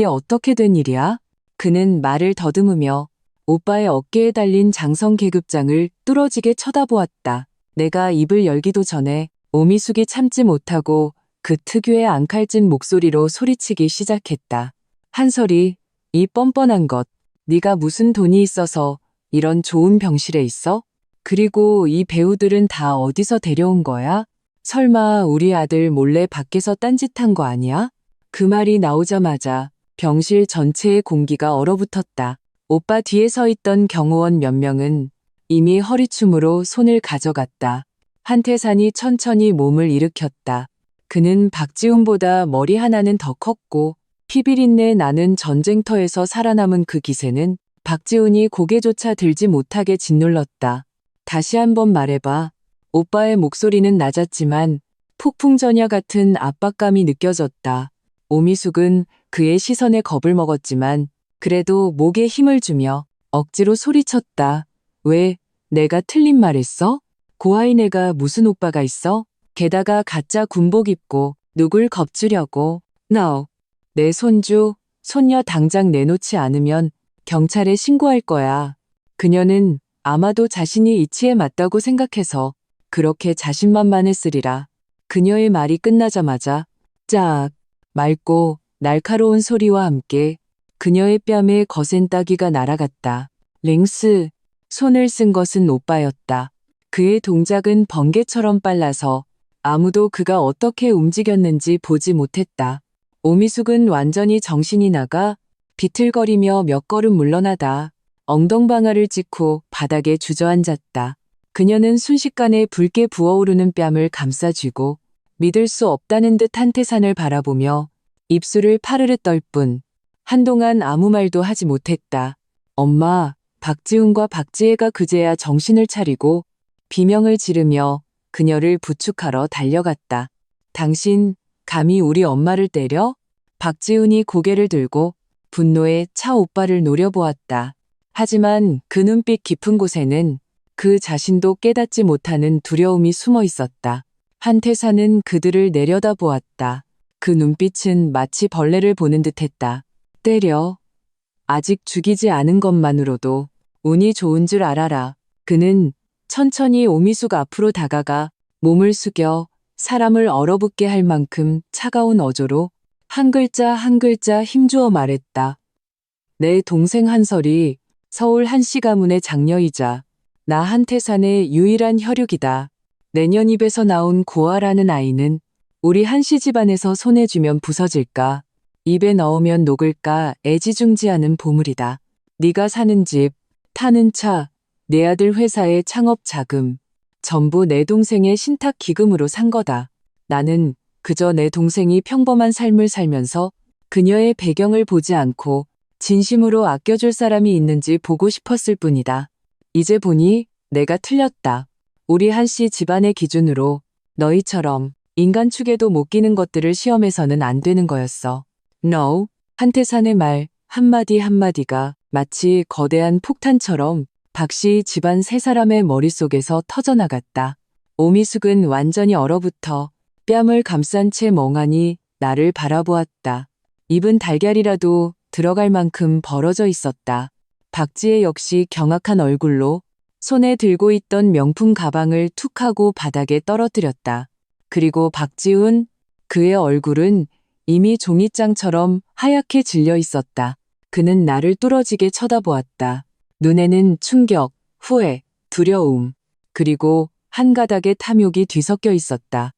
[SPEAKER 1] 어떻게 된 일이야? 그는 말을 더듬으며 오빠의 어깨에 달린 장성 계급장을 뚫어지게 쳐다보았다. 내가 입을 열기도 전에 오미숙이 참지 못하고 그 특유의 앙칼진 목소리로 소리치기 시작했다. 한설이, 이 뻔뻔한 것. 네가 무슨 돈이 있어서 이런 좋은 병실에 있어? 그리고 이 배우들은 다 어디서 데려온 거야? 설마 우리 아들 몰래 밖에서 딴짓한 거 아니야? 그 말이 나오자마자 병실 전체의 공기가 얼어붙었다. 오빠 뒤에 서 있던 경호원 몇 명은 이미 허리춤으로 손을 가져갔다. 한태산이 천천히 몸을 일으켰다. 그는 박지훈보다 머리 하나는 더 컸고 피비린내 나는 전쟁터에서 살아남은 그 기세는 박지훈이 고개조차 들지 못하게 짓눌렀다. 다시 한번 말해봐. 오빠의 목소리는 낮았지만 폭풍전야 같은 압박감이 느껴졌다. 오미숙은 그의 시선에 겁을 먹었지만 그래도 목에 힘을 주며 억지로 소리쳤다. 왜, 내가 틀린 말했어? 고아이네가 무슨 오빠가 있어? 게다가 가짜 군복 입고 누굴 겁주려고. No. 내 손주, 손녀 당장 내놓지 않으면 경찰에 신고할 거야. 그녀는 아마도 자신이 이치에 맞다고 생각해서 그렇게 자신만만했으리라. 그녀의 말이 끝나자마자 짝, 맑고 날카로운 소리와 함께 그녀의 뺨에 거센 따귀가 날아갔다. 랭스, 손을 쓴 것은 오빠였다. 그의 동작은 번개처럼 빨라서 아무도 그가 어떻게 움직였는지 보지 못했다. 오미숙은 완전히 정신이 나가 비틀거리며 몇 걸음 물러나다 엉덩방아를 찍고 바닥에 주저앉았다. 그녀는 순식간에 붉게 부어오르는 뺨을 감싸쥐고 믿을 수 없다는 듯 한태산을 바라보며 입술을 파르르 떨 뿐 한동안 아무 말도 하지 못했다. 엄마, 박지훈과 박지혜가 그제야 정신을 차리고 비명을 지르며 그녀를 부축하러 달려갔다. 당신, 감히 우리 엄마를 때려? 박지훈이 고개를 들고 분노에 차 오빠를 노려보았다. 하지만 그 눈빛 깊은 곳에는 그 자신도 깨닫지 못하는 두려움이 숨어 있었다. 한태산은 그들을 내려다보았다. 그 눈빛은 마치 벌레를 보는 듯했다. 때려. 아직 죽이지 않은 것만으로도 운이 좋은 줄 알아라. 그는 천천히 오미숙 앞으로 다가가 몸을 숙여 사람을 얼어붙게 할 만큼 차가운 어조로 한 글자 한 글자 힘주어 말했다. 내 동생 한설이 서울 한씨 가문의 장녀이자 나 한태산의 유일한 혈육이다. 내년 입에서 나온 고아라는 아이는 우리 한씨 집안에서 손에 쥐면 부서질까, 입에 넣으면 녹을까 애지중지하는 보물이다. 네가 사는 집, 타는 차, 내 아들 회사의 창업 자금, 전부 내 동생의 신탁 기금으로 산 거다. 나는 그저 내 동생이 평범한 삶을 살면서 그녀의 배경을 보지 않고 진심으로 아껴줄 사람이 있는지 보고 싶었을 뿐이다. 이제 보니 내가 틀렸다. 우리 한씨 집안의 기준으로 너희처럼 인간 축에도 못 끼는 것들을 시험해서는 안 되는 거였어. No. 한태산의 말 한마디 한마디가 마치 거대한 폭탄처럼 박씨 집안 세 사람의 머릿속에서 터져나갔다. 오미숙은 완전히 얼어붙어 뺨을 감싼 채 멍하니 나를 바라보았다. 입은 달걀이라도 들어갈 만큼 벌어져 있었다. 박지혜 역시 경악한 얼굴로 손에 들고 있던 명품 가방을 툭 하고 바닥에 떨어뜨렸다. 그리고 박지훈, 그의 얼굴은 이미 종이장처럼 하얗게 질려 있었다. 그는 나를 뚫어지게 쳐다보았다. 눈에는 충격, 후회, 두려움, 그리고 한 가닥의 탐욕이 뒤섞여 있었다.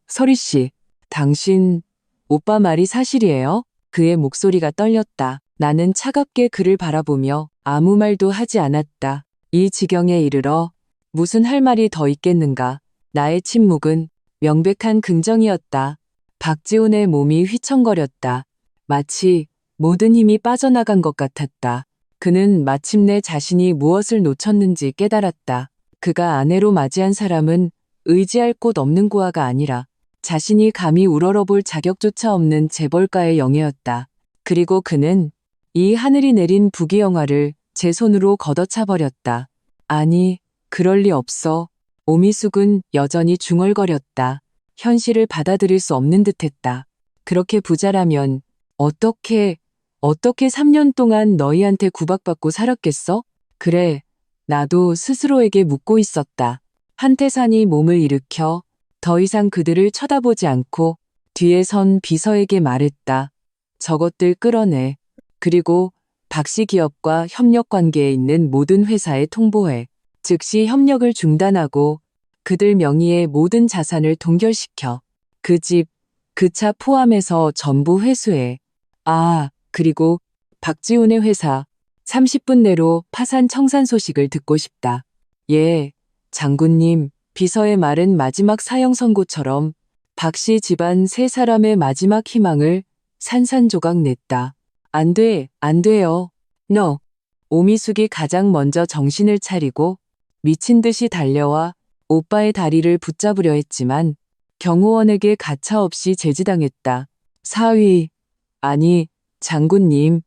[SPEAKER 1] 서리 씨, 당신, 오빠 말이 사실이에요? 그의 목소리가 떨렸다. 나는 차갑게 그를 바라보며 아무 말도 하지 않았다. 이 지경에 이르러 무슨 할 말이 더 있겠는가. 나의 침묵은 명백한 긍정이었다. 박지훈의 몸이 휘청거렸다. 마치 모든 힘이 빠져나간 것 같았다. 그는 마침내 자신이 무엇을 놓쳤는지 깨달았다. 그가 아내로 맞이한 사람은 의지할 곳 없는 고아가 아니라 자신이 감히 우러러볼 자격조차 없는 재벌가의 영예였다. 그리고 그는 이 하늘이 내린 부귀영화를 제 손으로 걷어차 버렸다. 아니, 그럴 리 없어. 오미숙은 여전히 중얼거렸다. 현실을 받아들일 수 없는 듯했다. 그렇게 부자라면 어떻게 3년 동안 너희한테 구박받고 살았겠어? 그래, 나도 스스로에게 묻고 있었다. 한태산이 몸을 일으켜 더 이상 그들을 쳐다보지 않고 뒤에 선 비서에게 말했다. 저것들 끌어내. 그리고 박씨 기업과 협력 관계에 있는 모든 회사에 통보해. 즉시 협력을 중단하고 그들 명의의 모든 자산을 동결시켜. 그 집, 그 차 포함해서 전부 회수해. 아, 그리고 박지훈의 회사 30분 내로 파산 청산 소식을 듣고 싶다. 예, 장군님, 비서의 말은 마지막 사형 선고처럼 박씨 집안 세 사람의 마지막 희망을 산산조각 냈다. 안 돼, 안 돼요. No. 오미숙이 가장 먼저 정신을 차리고 미친 듯이 달려와 오빠의 다리를 붙잡으려 했지만 경호원에게 가차없이 제지당했다. 사위, 아니, 장군님,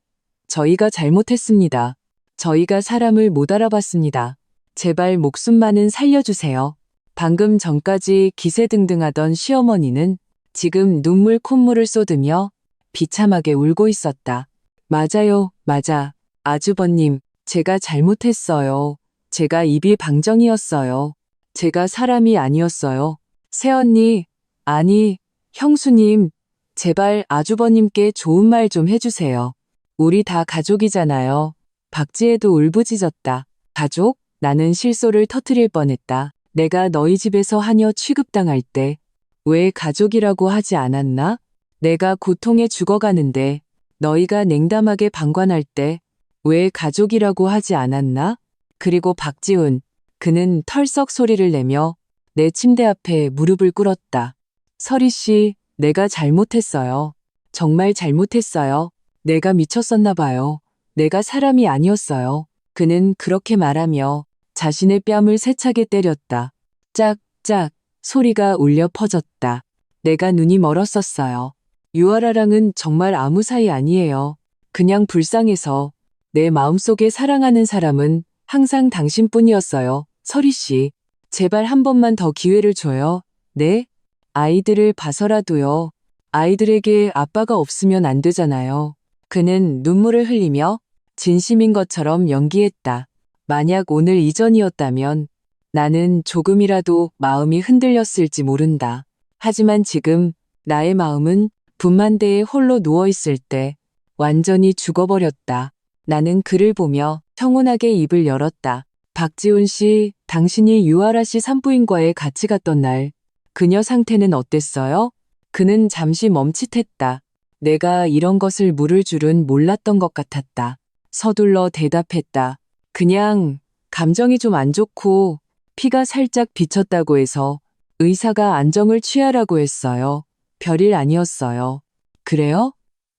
[SPEAKER 1] 저희가 잘못했습니다. 저희가 사람을 못 알아봤습니다. 제발 목숨만은 살려주세요. 방금 전까지 기세등등하던 시어머니는 지금 눈물 콧물을 쏟으며 비참하게 울고 있었다. 맞아요, 맞아. 아주버님, 제가 잘못했어요. 제가 입이 방정이었어요. 제가 사람이 아니었어요. 새언니, 아니, 형수님, 제발 아주버님께 좋은 말 좀 해주세요. 우리 다 가족이잖아요. 박지혜도 울부짖었다. 가족? 나는 실소를 터뜨릴 뻔했다. 내가 너희 집에서 하녀 취급당할 때 왜 가족이라고 하지 않았나? 내가 고통에 죽어가는데 너희가 냉담하게 방관할 때 왜 가족이라고 하지 않았나? 그리고 박지훈, 그는 털썩 소리를 내며 내 침대 앞에 무릎을 꿇었다. 서리 씨, 내가 잘못했어요. 정말 잘못했어요. 내가 미쳤었나 봐요. 내가 사람이 아니었어요. 그는 그렇게 말하며 자신의 뺨을 세차게 때렸다. 짝짝 소리가 울려 퍼졌다. 내가 눈이 멀었었어요. 유아라랑은 정말 아무 사이 아니에요. 그냥 불쌍해서 내 마음속에 사랑하는 사람은 항상 당신뿐이었어요. 서리 씨, 제발 한 번만 더 기회를 줘요. 네? 아이들을 봐서라도요. 아이들에게 아빠가 없으면 안 되잖아요. 그는 눈물을 흘리며 진심인 것처럼 연기했다. 만약 오늘 이전이었다면 나는 조금이라도 마음이 흔들렸을지 모른다. 하지만 지금 나의 마음은 분만대에 홀로 누워있을 때 완전히 죽어버렸다. 나는 그를 보며 평온하게 입을 열었다. 박지훈 씨, 당신이 유아라 씨 산부인과에 같이 갔던 날, 그녀 상태는 어땠어요? 그는 잠시 멈칫했다. 내가 이런 것을 물을 줄은 몰랐던 것 같았다. 서둘러 대답했다. 그냥 감정이 좀 안 좋고 피가 살짝 비쳤다고 해서 의사가 안정을 취하라고 했어요. 별일 아니었어요. 그래요?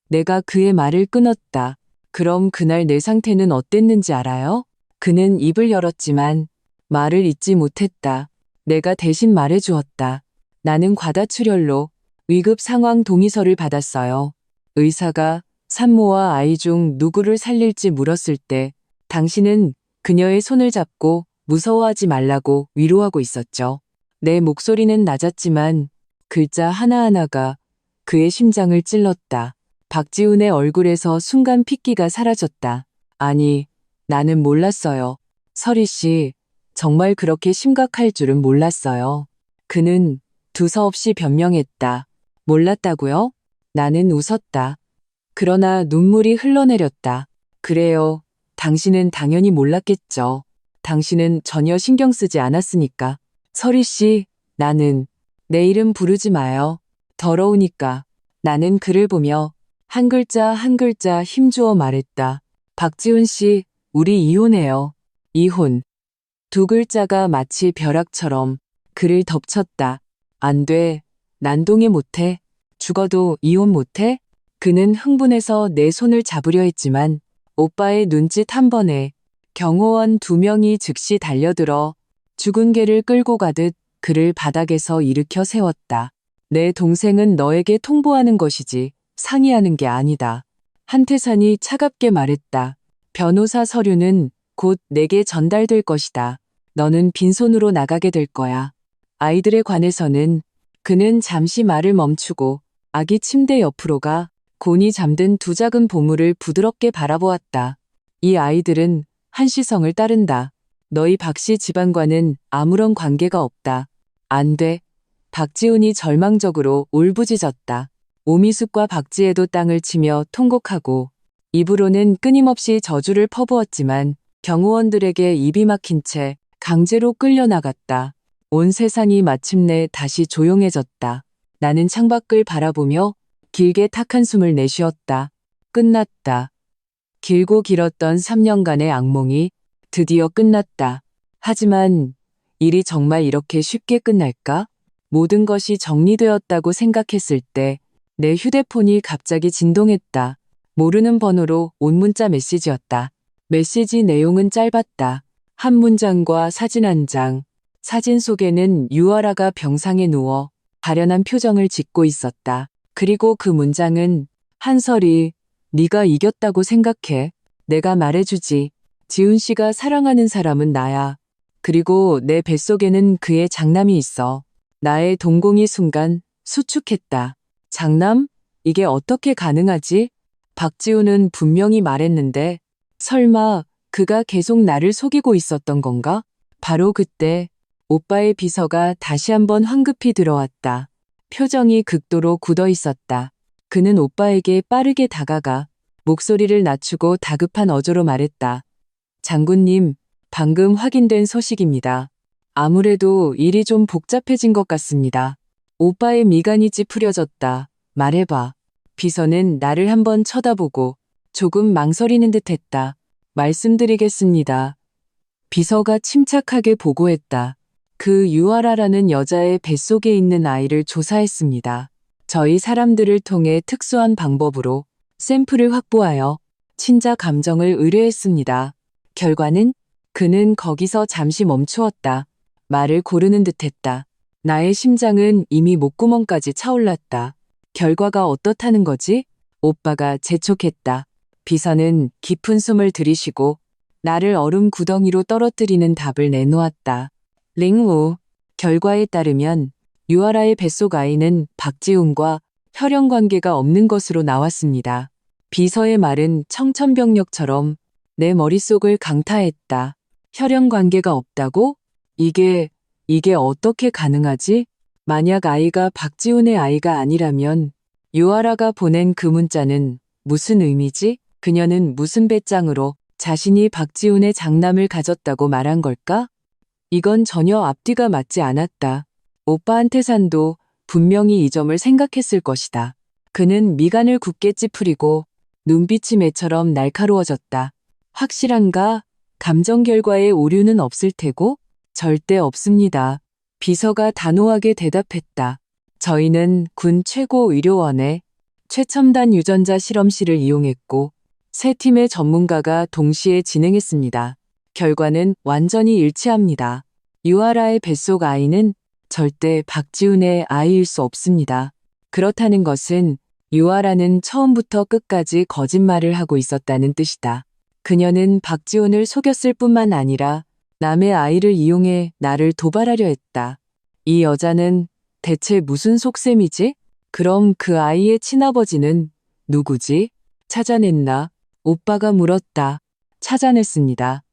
[SPEAKER 1] 내가 그의 말을 끊었다. 그럼 그날 내 상태는 어땠는지 알아요? 그는 입을 열었지만 말을 잇지 못했다. 내가 대신 말해주었다. 나는 과다출혈로 위급 상황 동의서를 받았어요. 의사가 산모와 아이 중 누구를 살릴지 물었을 때 당신은 그녀의 손을 잡고 무서워하지 말라고 위로하고 있었죠. 내 목소리는 낮았지만 글자 하나하나가 그의 심장을 찔렀다. 박지훈의 얼굴에서 순간 핏기가 사라졌다. 아니, 나는 몰랐어요. 설희 씨, 정말 그렇게 심각할 줄은 몰랐어요. 그는 두서없이 변명했다. 몰랐다고요? 나는 웃었다. 그러나 눈물이 흘러내렸다. 그래요. 당신은 당연히 몰랐겠죠. 당신은 전혀 신경 쓰지 않았으니까. 설희 씨, 나는 내 이름 부르지 마요. 더러우니까. 나는 그를 보며 한 글자 한 글자 힘주어 말했다. 박지훈 씨, 우리 이혼해요. 이혼. 두 글자가 마치 벼락처럼 그를 덮쳤다. 안 돼. 난 동의 못해. 죽어도 이혼 못해? 그는 흥분해서 내 손을 잡으려 했지만 오빠의 눈짓 한 번에 경호원 2명이 즉시 달려들어 죽은 개를 끌고 가듯 그를 바닥에서 일으켜 세웠다. 내 동생은 너에게 통보하는 것이지 상의하는 게 아니다. 한태산이 차갑게 말했다. 변호사 서류는 곧 내게 전달될 것이다. 너는 빈손으로 나가게 될 거야. 아이들에 관해서는 그는 잠시 말을 멈추고 아기 침대 옆으로 가 곤히 잠든 두 작은 보물을 부드럽게 바라보았다. 이 아이들은 한시성을 따른다. 너희 박씨 집안과는 아무런 관계가 없다. 안 돼. 박지훈이 절망적으로 울부짖었다. 오미숙과 박지혜도 땅을 치며 통곡하고 입으로는 끊임없이 저주를 퍼부었지만 경호원들에게 입이 막힌 채 강제로 끌려나갔다. 온 세상이 마침내 다시 조용해졌다. 나는 창밖을 바라보며 길게 탁 한숨을 내쉬었다. 끝났다. 길고 길었던 3년간의 악몽이 드디어 끝났다. 하지만 일이 정말 이렇게 쉽게 끝날까? 모든 것이 정리되었다고 생각했을 때 내 휴대폰이 갑자기 진동했다. 모르는 번호로 온 문자 메시지였다. 메시지 내용은 짧았다. 한 문장과 사진 한 장. 사진 속에는 유아라가 병상에 누워 가련한 표정을 짓고 있었다. 그리고 그 문장은 한설이 네가 이겼다고 생각해. 내가 말해주지. 지훈 씨가 사랑하는 사람은 나야. 그리고 내 뱃속에는 그의 장남이 있어. 나의 동공이 순간 수축했다. 장남? 이게 어떻게 가능하지? 박지훈은 분명히 말했는데 설마 그가 계속 나를 속이고 있었던 건가? 바로 그때 오빠의 비서가 다시 한번 황급히 들어왔다. 표정이 극도로 굳어 있었다. 그는 오빠에게 빠르게 다가가 목소리를 낮추고 다급한 어조로 말했다. 장군님, 방금 확인된 소식입니다. 아무래도 일이 좀 복잡해진 것 같습니다. 오빠의 미간이 찌푸려졌다. 말해봐. 비서는 나를 한번 쳐다보고 조금 망설이는 듯 했다. 말씀드리겠습니다. 비서가 침착하게 보고했다. 그 유아라라는 여자의 뱃속에 있는 아이를 조사했습니다. 저희 사람들을 통해 특수한 방법으로 샘플을 확보하여 친자 감정을 의뢰했습니다. 결과는 그는 거기서 잠시 멈추었다. 말을 고르는 듯했다. 나의 심장은 이미 목구멍까지 차올랐다. 결과가 어떻다는 거지? 오빠가 재촉했다. 비서는 깊은 숨을 들이쉬고 나를 얼음 구덩이로 떨어뜨리는 답을 내놓았다. 링우, 결과에 따르면 유아라의 뱃속 아이는 박지훈과 혈연 관계가 없는 것으로 나왔습니다. 비서의 말은 청천벽력처럼 내 머릿속을 강타했다. 혈연 관계가 없다고? 이게 어떻게 가능하지? 만약 아이가 박지훈의 아이가 아니라면 유아라가 보낸 그 문자는 무슨 의미지? 그녀는 무슨 배짱으로 자신이 박지훈의 장남을 가졌다고 말한 걸까? 이건 전혀 앞뒤가 맞지 않았다. 오빠한테산도 분명히 이 점을 생각했을 것이다. 그는 미간을 굳게 찌푸리고 눈빛이 매처럼 날카로워졌다. 확실한가? 감정 결과에 오류는 없을 테고? 절대 없습니다. 비서가 단호하게 대답했다. 저희는 군 최고 의료원의 최첨단 유전자 실험실을 이용했고 세 팀의 전문가가 동시에 진행했습니다. 결과는 완전히 일치합니다. 유아라의 뱃속 아이는 절대 박지훈의 아이일 수 없습니다. 그렇다는 것은 유아라는 처음부터 끝까지 거짓말을 하고 있었다는 뜻이다. 그녀는 박지훈을 속였을 뿐만 아니라 남의 아이를 이용해 나를 도발하려 했다. 이 여자는 대체 무슨 속셈이지? 그럼 그 아이의 친아버지는 누구지? 찾아냈나? 오빠가 물었다. 찾아냈습니다.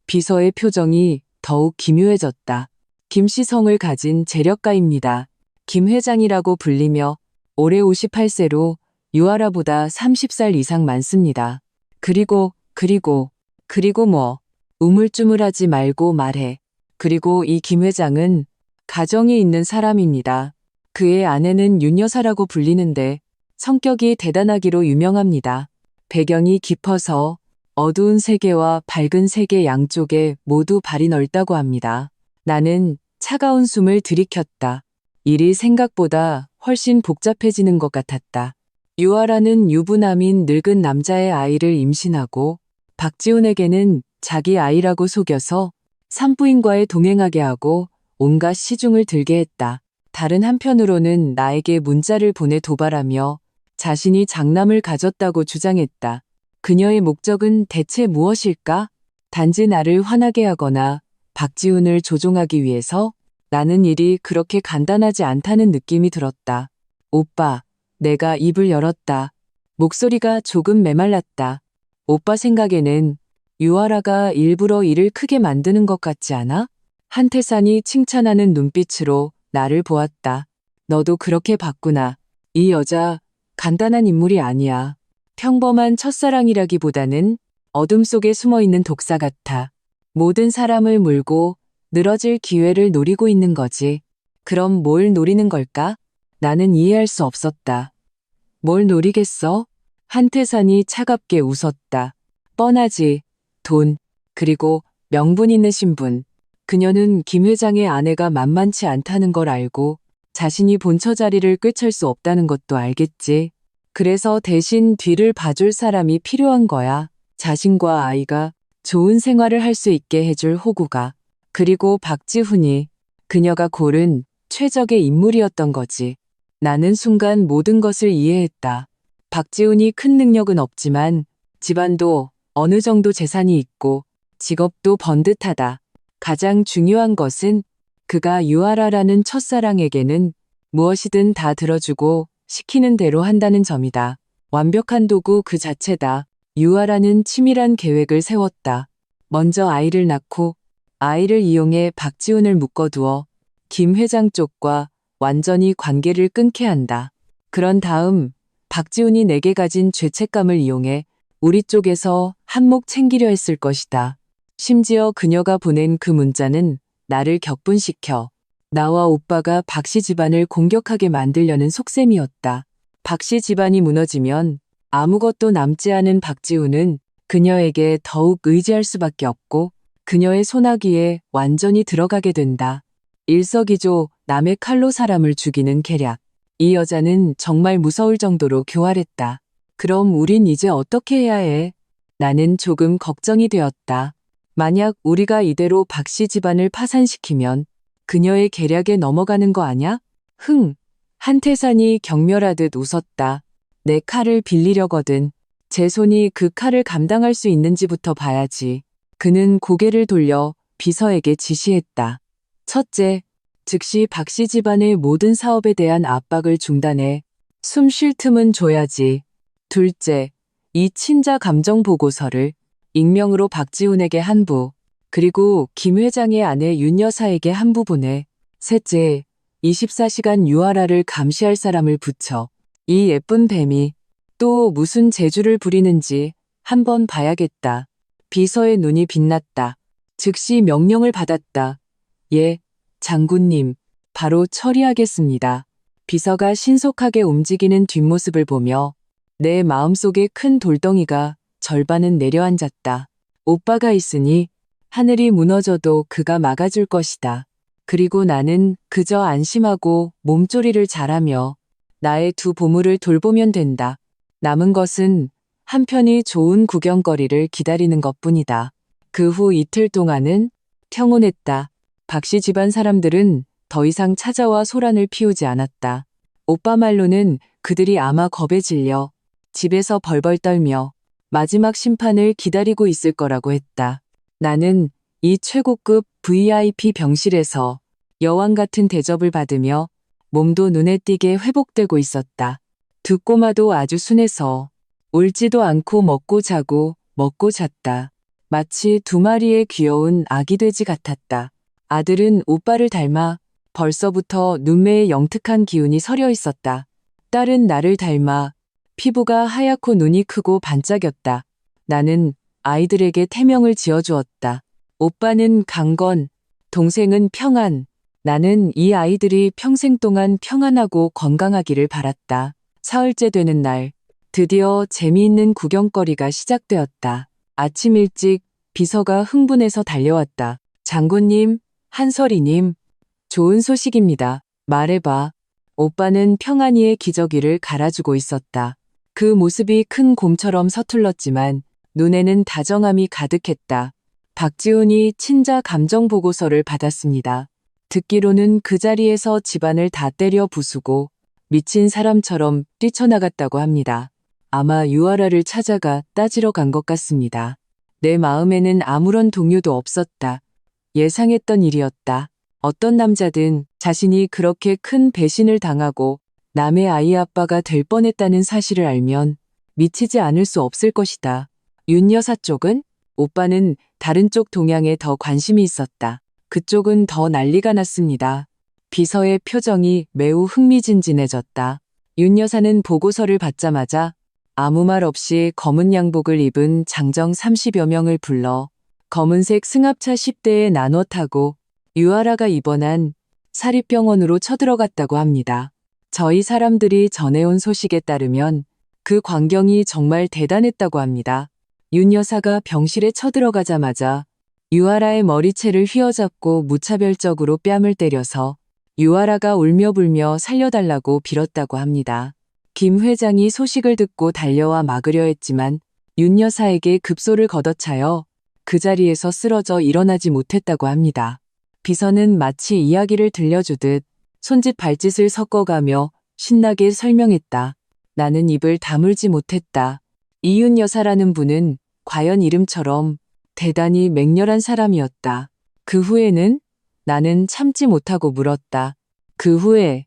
[SPEAKER 1] 비서의 표정이 더욱 기묘해졌다. 김씨성을 가진 재력가입니다. 김 회장이라고 불리며 올해 58세로 유아라보다 30살 이상 많습니다. 그리고 뭐? 우물쭈물하지 말고 말해. 그리고 이 김 회장은 가정이 있는 사람입니다. 그의 아내는 윤 여사라고 불리는데 성격이 대단하기로 유명합니다. 배경이 깊어서 어두운 세계와 밝은 세계 양쪽에 모두 발이 넓다고 합니다. 나는 차가운 숨을 들이켰다. 일이 생각보다 훨씬 복잡해지는 것 같았다. 유아라는 유부남인 늙은 남자의 아이를 임신하고 박지훈에게는 자기 아이라고 속여서 산부인과에 동행하게 하고 온갖 시중을 들게 했다. 다른 한편으로는 나에게 문자를 보내 도발하며 자신이 장남을 가졌다고 주장했다. 그녀의 목적은 대체 무엇일까? 단지 나를 화나게 하거나 박지훈을 조종하기 위해서? 나는 일이 그렇게 간단하지 않다는 느낌이 들었다. 오빠, 내가 입을 열었다. 목소리가 조금 메말랐다. 오빠 생각에는 유아라가 일부러 일을 크게 만드는 것 같지 않아? 한태산이 칭찬하는 눈빛으로 나를 보았다. 너도 그렇게 봤구나. 이 여자 간단한 인물이 아니야. 평범한 첫사랑이라기보다는 어둠 속에 숨어있는 독사 같아. 모든 사람을 물고 늘어질 기회를 노리고 있는 거지. 그럼 뭘 노리는 걸까? 나는 이해할 수 없었다. 뭘 노리겠어? 한태산이 차갑게 웃었다. 뻔하지. 돈, 그리고 명분 있는 신분. 그녀는 김 회장의 아내가 만만치 않다는 걸 알고 자신이 본처 자리를 꿰찰 수 없다는 것도 알겠지. 그래서 대신 뒤를 봐줄 사람이 필요한 거야. 자신과 아이가 좋은 생활을 할 수 있게 해줄 호구가. 그리고 박지훈이 그녀가 고른 최적의 인물이었던 거지. 나는 순간 모든 것을 이해했다. 박지훈이 큰 능력은 없지만 집안도 어느 정도 재산이 있고 직업도 번듯하다. 가장 중요한 것은 그가 유아라라는 첫사랑에게는 무엇이든 다 들어주고 시키는 대로 한다는 점이다. 완벽한 도구 그 자체다. 유아라는 치밀한 계획을 세웠다. 먼저 아이를 낳고 아이를 이용해 박지훈을 묶어두어 김 회장 쪽과 완전히 관계를 끊게 한다. 그런 다음 박지훈이 내게 가진 죄책감을 이용해 우리 쪽에서 한몫 챙기려 했을 것이다. 심지어 그녀가 보낸 그 문자는 나를 격분시켜 나와 오빠가 박씨 집안을 공격하게 만들려는 속셈이었다. 박씨 집안이 무너지면 아무것도 남지 않은 박지훈은 그녀에게 더욱 의지할 수밖에 없고 그녀의 소나기에 완전히 들어가게 된다. 일석이조 남의 칼로 사람을 죽이는 계략. 이 여자는 정말 무서울 정도로 교활했다. 그럼 우린 이제 어떻게 해야 해? 나는 조금 걱정이 되었다. 만약 우리가 이대로 박씨 집안을 파산시키면 그녀의 계략에 넘어가는 거 아냐? 한태산이 경멸하듯 웃었다. 내 칼을 빌리려거든. 제 손이 그 칼을 감당할 수 있는지부터 봐야지. 그는 고개를 돌려 비서에게 지시했다. 첫째, 즉시 박씨 집안의 모든 사업에 대한 압박을 중단해 숨 쉴 틈은 줘야지. 둘째, 이 친자 감정 보고서를 익명으로 박지훈에게 한 부, 그리고 김 회장의 아내 윤 여사에게 한 부 보내. 셋째, 24시간 유아라를 감시할 사람을 붙여. 이 예쁜 뱀이 또 무슨 재주를 부리는지 한번 봐야겠다. 비서의 눈이 빛났다. 즉시 명령을 받았다. 예, 장군님. 바로 처리하겠습니다. 비서가 신속하게 움직이는 뒷모습을 보며 내 마음속에 큰 돌덩이가 절반은 내려앉았다. 오빠가 있으니 하늘이 무너져도 그가 막아줄 것이다. 그리고 나는 그저 안심하고 몸조리를 잘하며 나의 두 보물을 돌보면 된다. 남은 것은 한편이 좋은 구경거리를 기다리는 것뿐이다. 그 후 이틀 동안은 평온했다. 박씨 집안 사람들은 더 이상 찾아와 소란을 피우지 않았다. 오빠 말로는 그들이 아마 겁에 질려 집에서 벌벌 떨며 마지막 심판을 기다리고 있을 거라고 했다. 나는 이 최고급 VIP 병실에서 여왕 같은 대접을 받으며 몸도 눈에 띄게 회복되고 있었다. 두 꼬마도 아주 순해서 울지도 않고 먹고 자고 먹고 잤다. 마치 두 마리의 귀여운 아기 돼지 같았다. 아들은 오빠를 닮아 벌써부터 눈매에 영특한 기운이 서려 있었다. 딸은 나를 닮아 피부가 하얗고 눈이 크고 반짝였다. 나는 아이들에게 태명을 지어주었다. 오빠는 강건, 동생은 평안. 나는 이 아이들이 평생 동안 평안하고 건강하기를 바랐다. 사흘째 되는 날, 드디어 재미있는 구경거리가 시작되었다. 아침 일찍 비서가 흥분해서 달려왔다. 장군님, 한설이님, 좋은 소식입니다. 말해봐. 오빠는 평안이의 기저귀를 갈아주고 있었다. 그 모습이 큰 곰처럼 서툴렀지만 눈에는 다정함이 가득했다. 박지훈이 친자 감정 보고서를 받았습니다. 듣기로는 그 자리에서 집안을 다 때려 부수고 미친 사람처럼 뛰쳐나갔다고 합니다. 아마 유아라를 찾아가 따지러 간 것 같습니다. 내 마음에는 아무런 동요도 없었다. 예상했던 일이었다. 어떤 남자든 자신이 그렇게 큰 배신을 당하고 남의 아이 아빠가 될 뻔했다는 사실을 알면 미치지 않을 수 없을 것이다. 윤 여사 쪽은? 오빠는 다른 쪽 동향에 더 관심이 있었다. 그쪽은 더 난리가 났습니다. 비서의 표정이 매우 흥미진진해졌다. 윤 여사는 보고서를 받자마자 아무 말 없이 검은 양복을 입은 장정 30여 명을 불러 검은색 승합차 10대에 나눠 타고 유아라가 입원한 사립병원으로 쳐들어갔다고 합니다. 저희 사람들이 전해온 소식에 따르면 그 광경이 정말 대단했다고 합니다. 윤 여사가 병실에 쳐들어가자마자 유아라의 머리채를 휘어잡고 무차별적으로 뺨을 때려서 유아라가 울며 불며 살려달라고 빌었다고 합니다. 김 회장이 소식을 듣고 달려와 막으려 했지만 윤 여사에게 급소를 걷어차여 그 자리에서 쓰러져 일어나지 못했다고 합니다. 비서는 마치 이야기를 들려주듯 손짓 발짓을 섞어가며 신나게 설명했다. 나는 입을 다물지 못했다. 이윤 여사라는 분은 과연 이름처럼 대단히 맹렬한 사람이었다. 그 후에는 나는 참지 못하고 물었다. 그 후에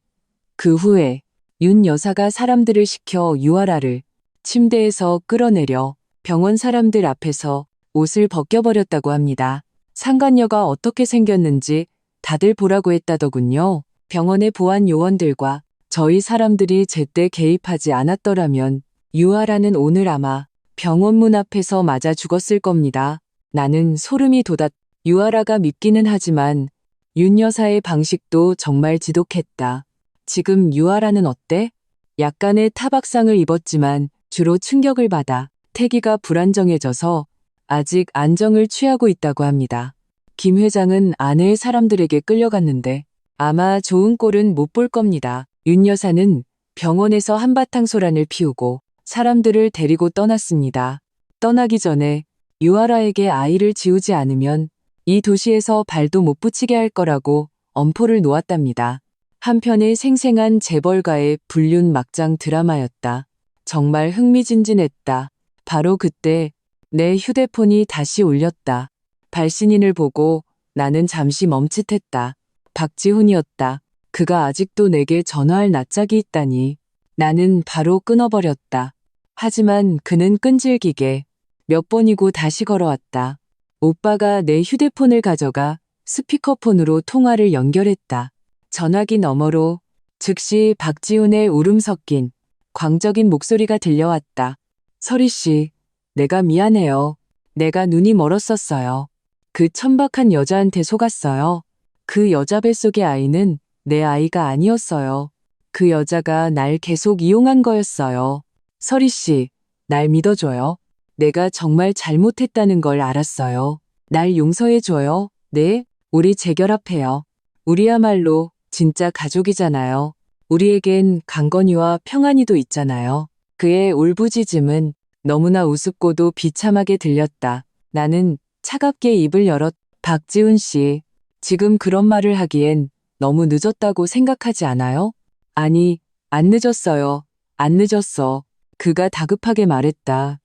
[SPEAKER 1] 윤 여사가 사람들을 시켜 유아라를 침대에서 끌어내려 병원 사람들 앞에서 옷을 벗겨버렸다고 합니다. 상간녀가 어떻게 생겼는지 다들 보라고 했다더군요. 병원의 보안 요원들과 저희 사람들이 제때 개입하지 않았더라면 유아라는 오늘 아마 병원 문 앞에서 맞아 죽었을 겁니다. 나는 소름이 돋았다. 유아라가 밉기는 하지만 윤 여사의 방식도 정말 지독했다. 지금 유아라는 어때? 약간의 타박상을 입었지만 주로 충격을 받아 태기가 불안정해져서 아직 안정을 취하고 있다고 합니다. 김 회장은 아내의 사람들에게 끌려갔는데 아마 좋은 꼴은 못 볼 겁니다. 윤 여사는 병원에서 한바탕 소란을 피우고 사람들을 데리고 떠났습니다. 떠나기 전에 유아라에게 아이를 지우지 않으면 이 도시에서 발도 못 붙이게 할 거라고 엄포를 놓았답니다. 한편의 생생한 재벌가의 불륜 막장 드라마였다. 정말 흥미진진했다. 바로 그때 내 휴대폰이 다시 울렸다. 발신인을 보고 나는 잠시 멈칫했다. 박지훈이었다. 그가 아직도 내게 전화할 낯짝이 있다니. 나는 바로 끊어버렸다. 하지만 그는 끈질기게 몇 번이고 다시 걸어왔다. 오빠가 내 휴대폰을 가져가 스피커폰으로 통화를 연결했다. 전화기 너머로 즉시 박지훈의 울음 섞인 광적인 목소리가 들려왔다. 설희 씨, 내가 미안해요. 내가 눈이 멀었었어요. 그 천박한 여자한테 속았어요. 그 여자 뱃속의 아이는 내 아이가 아니었어요. 그 여자가 날 계속 이용한 거였어요. 서리 씨, 날 믿어줘요. 내가 정말 잘못했다는 걸 알았어요. 날 용서해줘요. 네, 우리 재결합해요. 우리야말로 진짜 가족이잖아요. 우리에겐 강건이와 평안이도 있잖아요. 그의 울부짖음은 너무나 우습고도 비참하게 들렸다. 나는 차갑게 입을 열었. 박지훈 씨, 지금 그런 말을 하기엔 너무 늦었다고 생각하지 않아요? 아니, 안 늦었어요. 안 늦었어. 그가 다급하게 말했다.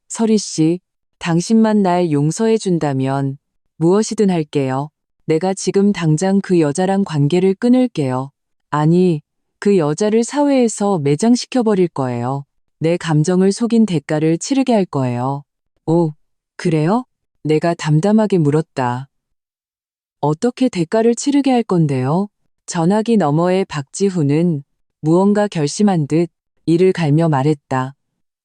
[SPEAKER 1] 서리 씨, 당신만 날 용서해 준다면 무엇이든 할게요. 내가 지금 당장 그 여자랑 관계를 끊을게요. 아니, 그 여자를 사회에서 매장시켜버릴 거예요. 내 감정을 속인 대가를 치르게 할 거예요. 오, 그래요? 내가 담담하게 물었다. 어떻게 대가를 치르게 할 건데요? 전화기 너머의 박지훈은 무언가 결심한 듯 이를 갈며 말했다.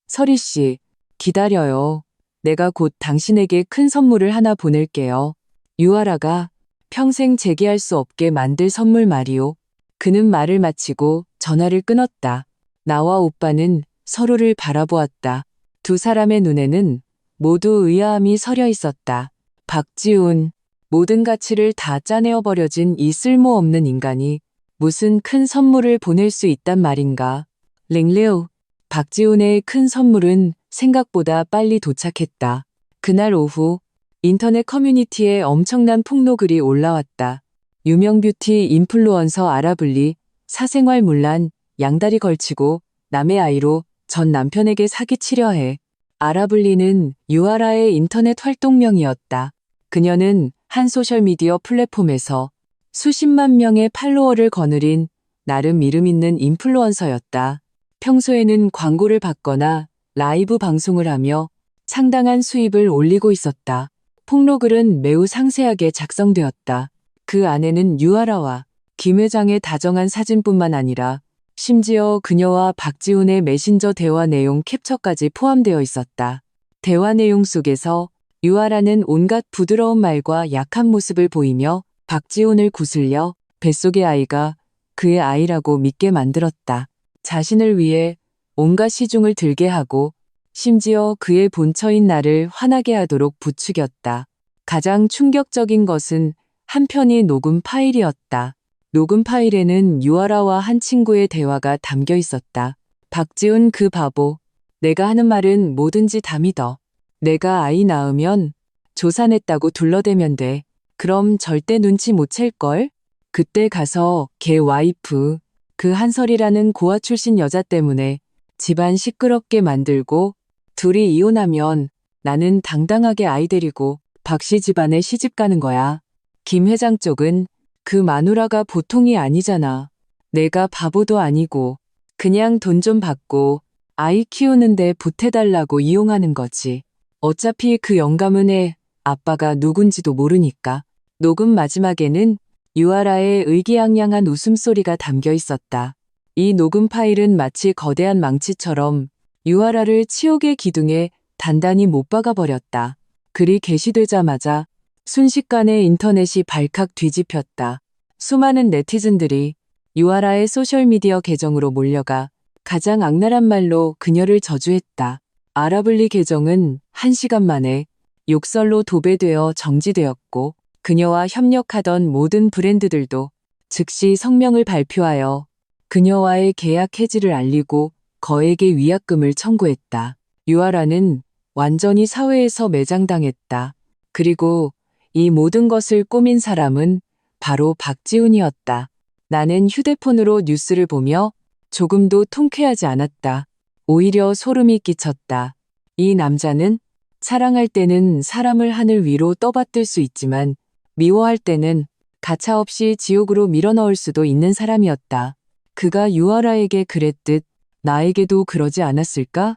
[SPEAKER 1] 서리 씨, 기다려요. 내가 곧 당신에게 큰 선물을 하나 보낼게요. 유아라가 평생 재기할 수 없게 만들 선물 말이오. 그는 말을 마치고 전화를 끊었다. 나와 오빠는 서로를 바라보았다. 두 사람의 눈에는 모두 의아함이 서려 있었다. 박지훈, 모든 가치를 다 짜내어 버려진 이 쓸모없는 인간이 무슨 큰 선물을 보낼 수 있단 말인가. 링리우, 박지훈의 큰 선물은 생각보다 빨리 도착했다. 그날 오후 인터넷 커뮤니티에 엄청난 폭로글이 올라왔다. 유명 뷰티 인플루언서 아라블리 사생활 문란 양다리 걸치고 남의 아이로 전 남편에게 사기치려 해. 아라블리는 유아라의 인터넷 활동명이었다. 그녀는 한 소셜미디어 플랫폼에서 수십만 명의 팔로워를 거느린 나름 이름 있는 인플루언서였다. 평소에는 광고를 받거나 라이브 방송을 하며 상당한 수입을 올리고 있었다. 폭로글은 매우 상세하게 작성되었다. 그 안에는 유아라와 김 회장의 다정한 사진뿐만 아니라 심지어 그녀와 박지훈의 메신저 대화 내용 캡처까지 포함되어 있었다. 대화 내용 속에서 유아라는 온갖 부드러운 말과 약한 모습을 보이며 박지훈을 구슬려 뱃속의 아이가 그의 아이라고 믿게 만들었다. 자신을 위해 온갖 시중을 들게 하고 심지어 그의 본처인 나를 화나게 하도록 부추겼다. 가장 충격적인 것은 한편이 녹음 파일이었다. 녹음 파일에는 유아라와 한 친구의 대화가 담겨 있었다. 박지훈 그 바보. 내가 하는 말은 뭐든지 다 믿어. 내가 아이 낳으면 조사냈다고 둘러대면 돼. 그럼 절대 눈치 못 챌걸? 그때 가서 걔 와이프, 그 한설이라는 고아 출신 여자 때문에 집안 시끄럽게 만들고 둘이 이혼하면 나는 당당하게 아이 데리고 박씨 집안에 시집 가는 거야. 김 회장 쪽은 그 마누라가 보통이 아니잖아. 내가 바보도 아니고 그냥 돈 좀 받고 아이 키우는데 보태달라고 이용하는 거지. 어차피 그 영감은 애 아빠가 누군지도 모르니까. 녹음 마지막에는 유아라의 의기양양한 웃음소리가 담겨 있었다. 이 녹음 파일은 마치 거대한 망치처럼 유아라를 치욕의 기둥에 단단히 못 박아버렸다. 글이 게시되자마자 순식간에 인터넷이 발칵 뒤집혔다. 수많은 네티즌들이 유아라의 소셜미디어 계정으로 몰려가 가장 악랄한 말로 그녀를 저주했다. 아라블리 계정은 1시간 만에 욕설로 도배되어 정지되었고 그녀와 협력하던 모든 브랜드들도 즉시 성명을 발표하여 그녀와의 계약 해지를 알리고 거액의 위약금을 청구했다. 유아라는 완전히 사회에서 매장당했다. 그리고 이 모든 것을 꾸민 사람은 바로 박지훈이었다. 나는 휴대폰으로 뉴스를 보며 조금도 통쾌하지 않았다. 오히려 소름이 끼쳤다. 이 남자는 사랑할 때는 사람을 하늘 위로 떠받들 수 있지만 미워할 때는 가차없이 지옥으로 밀어넣을 수도 있는 사람이었다. 그가 유아라에게 그랬듯 나에게도 그러지 않았을까?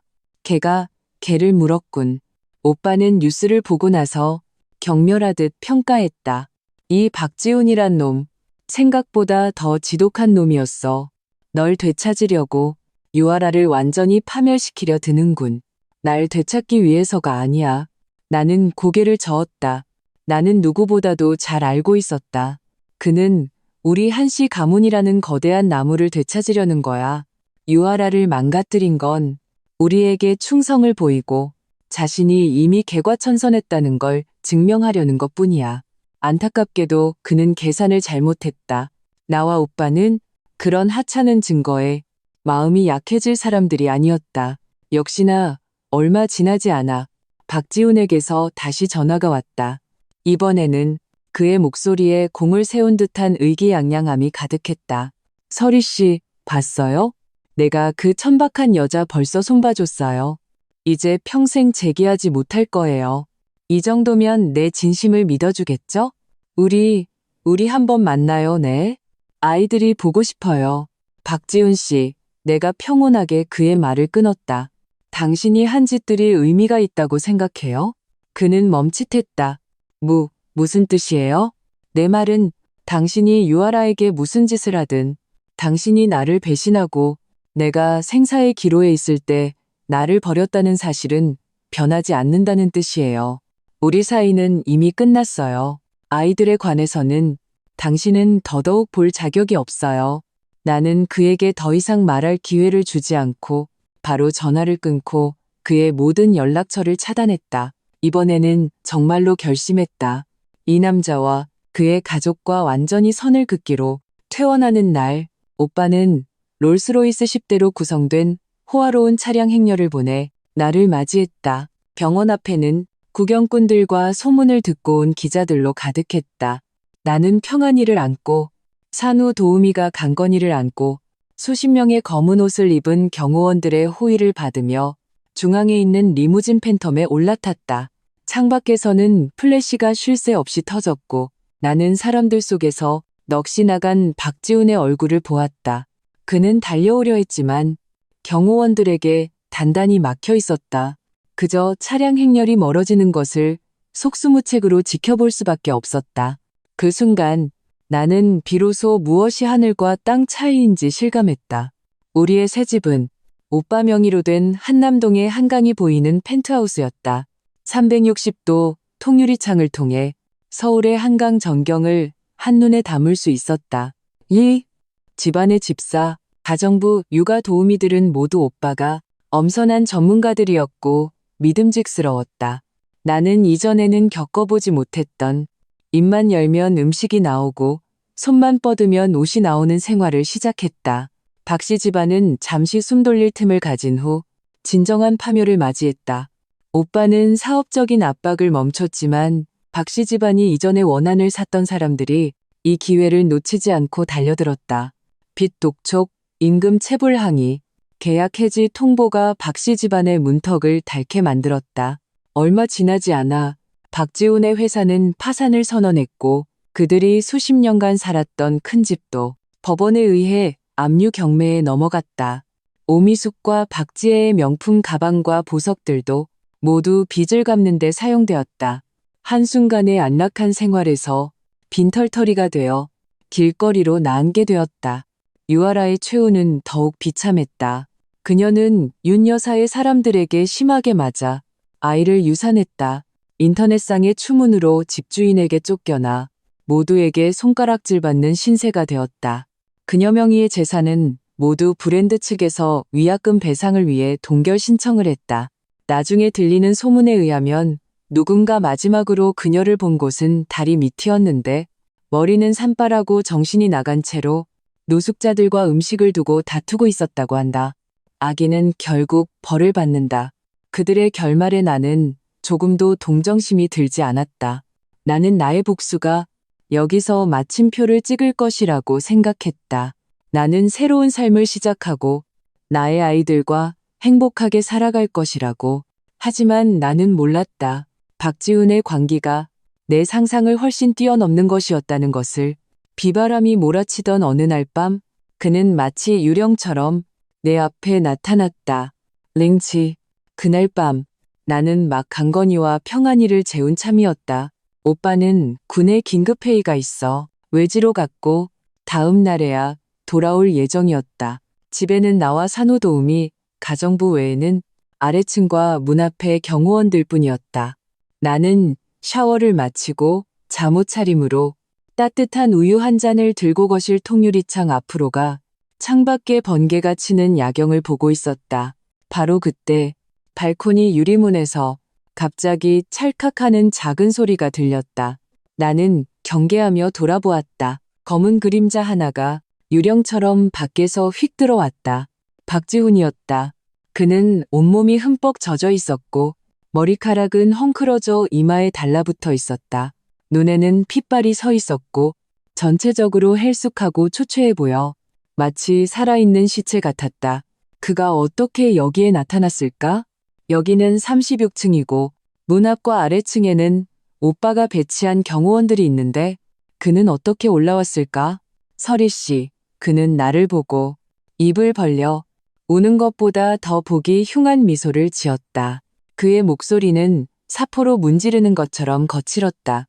[SPEAKER 1] 걔를 물었군. 오빠는 뉴스를 보고 나서 경멸하듯 평가했다. 이 박지훈이란 놈, 생각보다 더 지독한 놈이었어. 널 되찾으려고 유아라를 완전히 파멸시키려 드는군. 날 되찾기 위해서가 아니야. 나는 고개를 저었다. 나는 누구보다도 잘 알고 있었다. 그는 우리 한씨 가문이라는 거대한 나무를 되찾으려는 거야. 유아라를 망가뜨린 건 우리에게 충성을 보이고 자신이 이미 개과천선했다는 걸 증명하려는 것뿐이야. 안타깝게도 그는 계산을 잘못했다. 나와 오빠는 그런 하찮은 증거에 마음이 약해질 사람들이 아니었다. 역시나 얼마 지나지 않아 박지훈에게서 다시 전화가 왔다. 이번에는 그의 목소리에 공을 세운 듯한 의기양양함이 가득했다. 서리 씨, 봤어요? 내가 그 천박한 여자 벌써 손봐줬어요. 이제 평생 재기하지 못할 거예요. 이 정도면 내 진심을 믿어주겠죠? 우리 한번 만나요, 네? 아이들이 보고 싶어요. 박지훈 씨, 내가 평온하게 그의 말을 끊었다. 당신이 한 짓들이 의미가 있다고 생각해요? 그는 멈칫했다. 무슨 뜻이에요? 내 말은 당신이 유아라에게 무슨 짓을 하든 당신이 나를 배신하고 내가 생사의 기로에 있을 때 나를 버렸다는 사실은 변하지 않는다는 뜻이에요. 우리 사이는 이미 끝났어요. 아이들에 관해서는 당신은 더더욱 볼 자격이 없어요. 나는 그에게 더 이상 말할 기회를 주지 않고 바로 전화를 끊고 그의 모든 연락처를 차단했다. 이번에는 정말로 결심했다. 이 남자와 그의 가족과 완전히 선을 긋기로 퇴원하는 날, 오빠는 롤스로이스 10대로 구성된 호화로운 차량 행렬을 보내 나를 맞이했다. 병원 앞에는 구경꾼들과 소문을 듣고 온 기자들로 가득했다. 나는 평안이를 안고 산후 도우미가 강건이를 안고 수십 명의 검은 옷을 입은 경호원들의 호의를 받으며 중앙에 있는 리무진 팬텀에 올라탔다. 창밖에서는 플래시가 쉴 새 없이 터졌고 나는 사람들 속에서 넋이 나간 박지훈의 얼굴을 보았다. 그는 달려오려 했지만 경호원들에게 단단히 막혀 있었다. 그저 차량 행렬이 멀어지는 것을 속수무책으로 지켜볼 수밖에 없었다. 그 순간 나는 비로소 무엇이 하늘과 땅 차이인지 실감했다. 우리의 새 집은 오빠 명의로 된 한남동의 한강이 보이는 펜트하우스였다. 360도 통유리 창을 통해 서울의 한강 전경을 한눈에 담을 수 있었다. 이 집안의 집사, 가정부, 육아 도우미들은 모두 오빠가 엄선한 전문가들이었고 믿음직스러웠다. 나는 이전에는 겪어보지 못했던 입만 열면 음식이 나오고 손만 뻗으면 옷이 나오는 생활을 시작했다. 박씨 집안은 잠시 숨 돌릴 틈을 가진 후 진정한 파멸을 맞이했다. 오빠는 사업적인 압박을 멈췄지만 박씨 집안이 이전에 원한을 샀던 사람들이 이 기회를 놓치지 않고 달려들었다. 빚 독촉, 임금 체불 항의, 계약 해지 통보가 박씨 집안의 문턱을 닳게 만들었다. 얼마 지나지 않아 박지훈의 회사는 파산을 선언했고 그들이 수십 년간 살았던 큰 집도 법원에 의해 압류 경매에 넘어갔다. 오미숙과 박지혜의 명품 가방과 보석들도 모두 빚을 갚는 데 사용되었다. 한순간의 안락한 생활에서 빈털터리가 되어 길거리로 나앉게 되었다. 유아라의 최후는 더욱 비참했다. 그녀는 윤 여사의 사람들에게 심하게 맞아 아이를 유산했다. 인터넷상의 추문으로 집주인에게 쫓겨나 모두에게 손가락질 받는 신세가 되었다. 그녀 명의의 재산은 모두 브랜드 측에서 위약금 배상을 위해 동결 신청을 했다. 나중에 들리는 소문에 의하면 누군가 마지막으로 그녀를 본 곳은 다리 밑이었는데 머리는 산발하고 정신이 나간 채로 노숙자들과 음식을 두고 다투고 있었다고 한다. 아기는 결국 벌을 받는다. 그들의 결말에 나는 조금도 동정심이 들지 않았다. 나는 나의 복수가 여기서 마침표를 찍을 것이라고 생각했다. 나는 새로운 삶을 시작하고 나의 아이들과 행복하게 살아갈 것이라고. 하지만 나는 몰랐다. 박지훈의 광기가 내 상상을 훨씬 뛰어넘는 것이었다는 것을. 비바람이 몰아치던 어느 날 밤 그는 마치 유령처럼 내 앞에 나타났다. 링치. 그날 밤 나는 막 강건이와 평안이를 재운 참이었다. 오빠는 군에 긴급회의가 있어 외지로 갔고 다음 날에야 돌아올 예정이었다. 집에는 나와 산후도우미, 가정부 외에는 아래층과 문 앞의 경호원들 뿐이었다. 나는 샤워를 마치고 잠옷 차림으로 따뜻한 우유 한 잔을 들고 거실 통유리창 앞으로 가 창밖에 번개가 치는 야경을 보고 있었다. 바로 그때 발코니 유리문에서 갑자기 찰칵하는 작은 소리가 들렸다. 나는 경계하며 돌아보았다. 검은 그림자 하나가 유령처럼 밖에서 휙 들어왔다. 박지훈이었다. 그는 온몸이 흠뻑 젖어 있었고 머리카락은 헝클어져 이마에 달라붙어 있었다. 눈에는 핏발이 서 있었고 전체적으로 헬쑥하고 초췌해 보여 마치 살아있는 시체 같았다. 그가 어떻게 여기에 나타났을까? 여기는 36층이고 문 앞과 아래층에는 오빠가 배치한 경호원들이 있는데 그는 어떻게 올라왔을까? 서리 씨, 그는 나를 보고 입을 벌려 우는 것보다 더 보기 흉한 미소를 지었다. 그의 목소리는 사포로 문지르는 것처럼 거칠었다.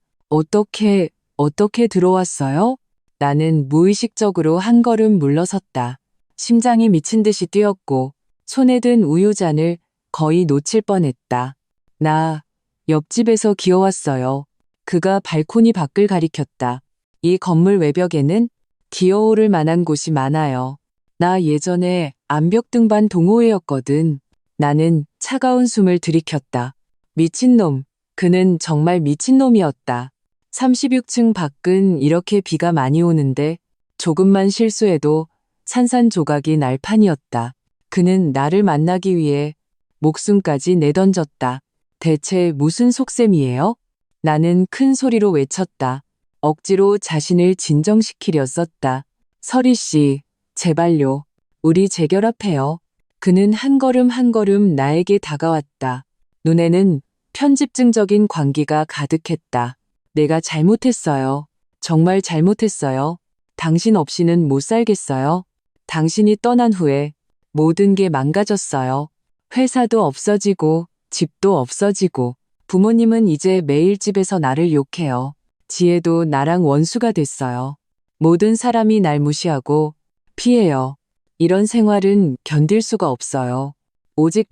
[SPEAKER 1] 어떻게 들어왔어요? 나는 무의식적으로 한 걸음 물러섰다. 심장이 미친 듯이 뛰었고 손에 든 우유잔을 거의 놓칠 뻔했다. 나 옆집에서 기어왔어요. 그가 발코니 밖을 가리켰다. 이 건물 외벽에는 기어오를 만한 곳이 많아요. 나 예전에 암벽 등반 동호회였거든. 나는 차가운 숨을 들이켰다. 미친놈. 그는 정말 미친놈이었다. 36층 밖은 이렇게 비가 많이 오는데 조금만 실수해도 산산조각이 날 판이었다. 그는 나를 만나기 위해 목숨까지 내던졌다. 대체 무슨 속셈이에요? 나는 큰 소리로 외쳤다. 억지로 자신을 진정시키려 썼다. 서리 씨, 제발요. 우리 재결합해요. 그는 한 걸음 한 걸음 나에게 다가왔다. 눈에는 편집증적인 광기가 가득했다. 내가 잘못했어요. 정말 잘못했어요. 당신 없이는 못 살겠어요. 당신이 떠난 후에 모든 게 망가졌어요. 회사도 없어지고 집도 없어지고 부모님은 이제 매일 집에서 나를 욕해요. 지혜도 나랑 원수가 됐어요. 모든 사람이 날 무시하고 피해요. 이런 생활은 견딜 수가 없어요. 오직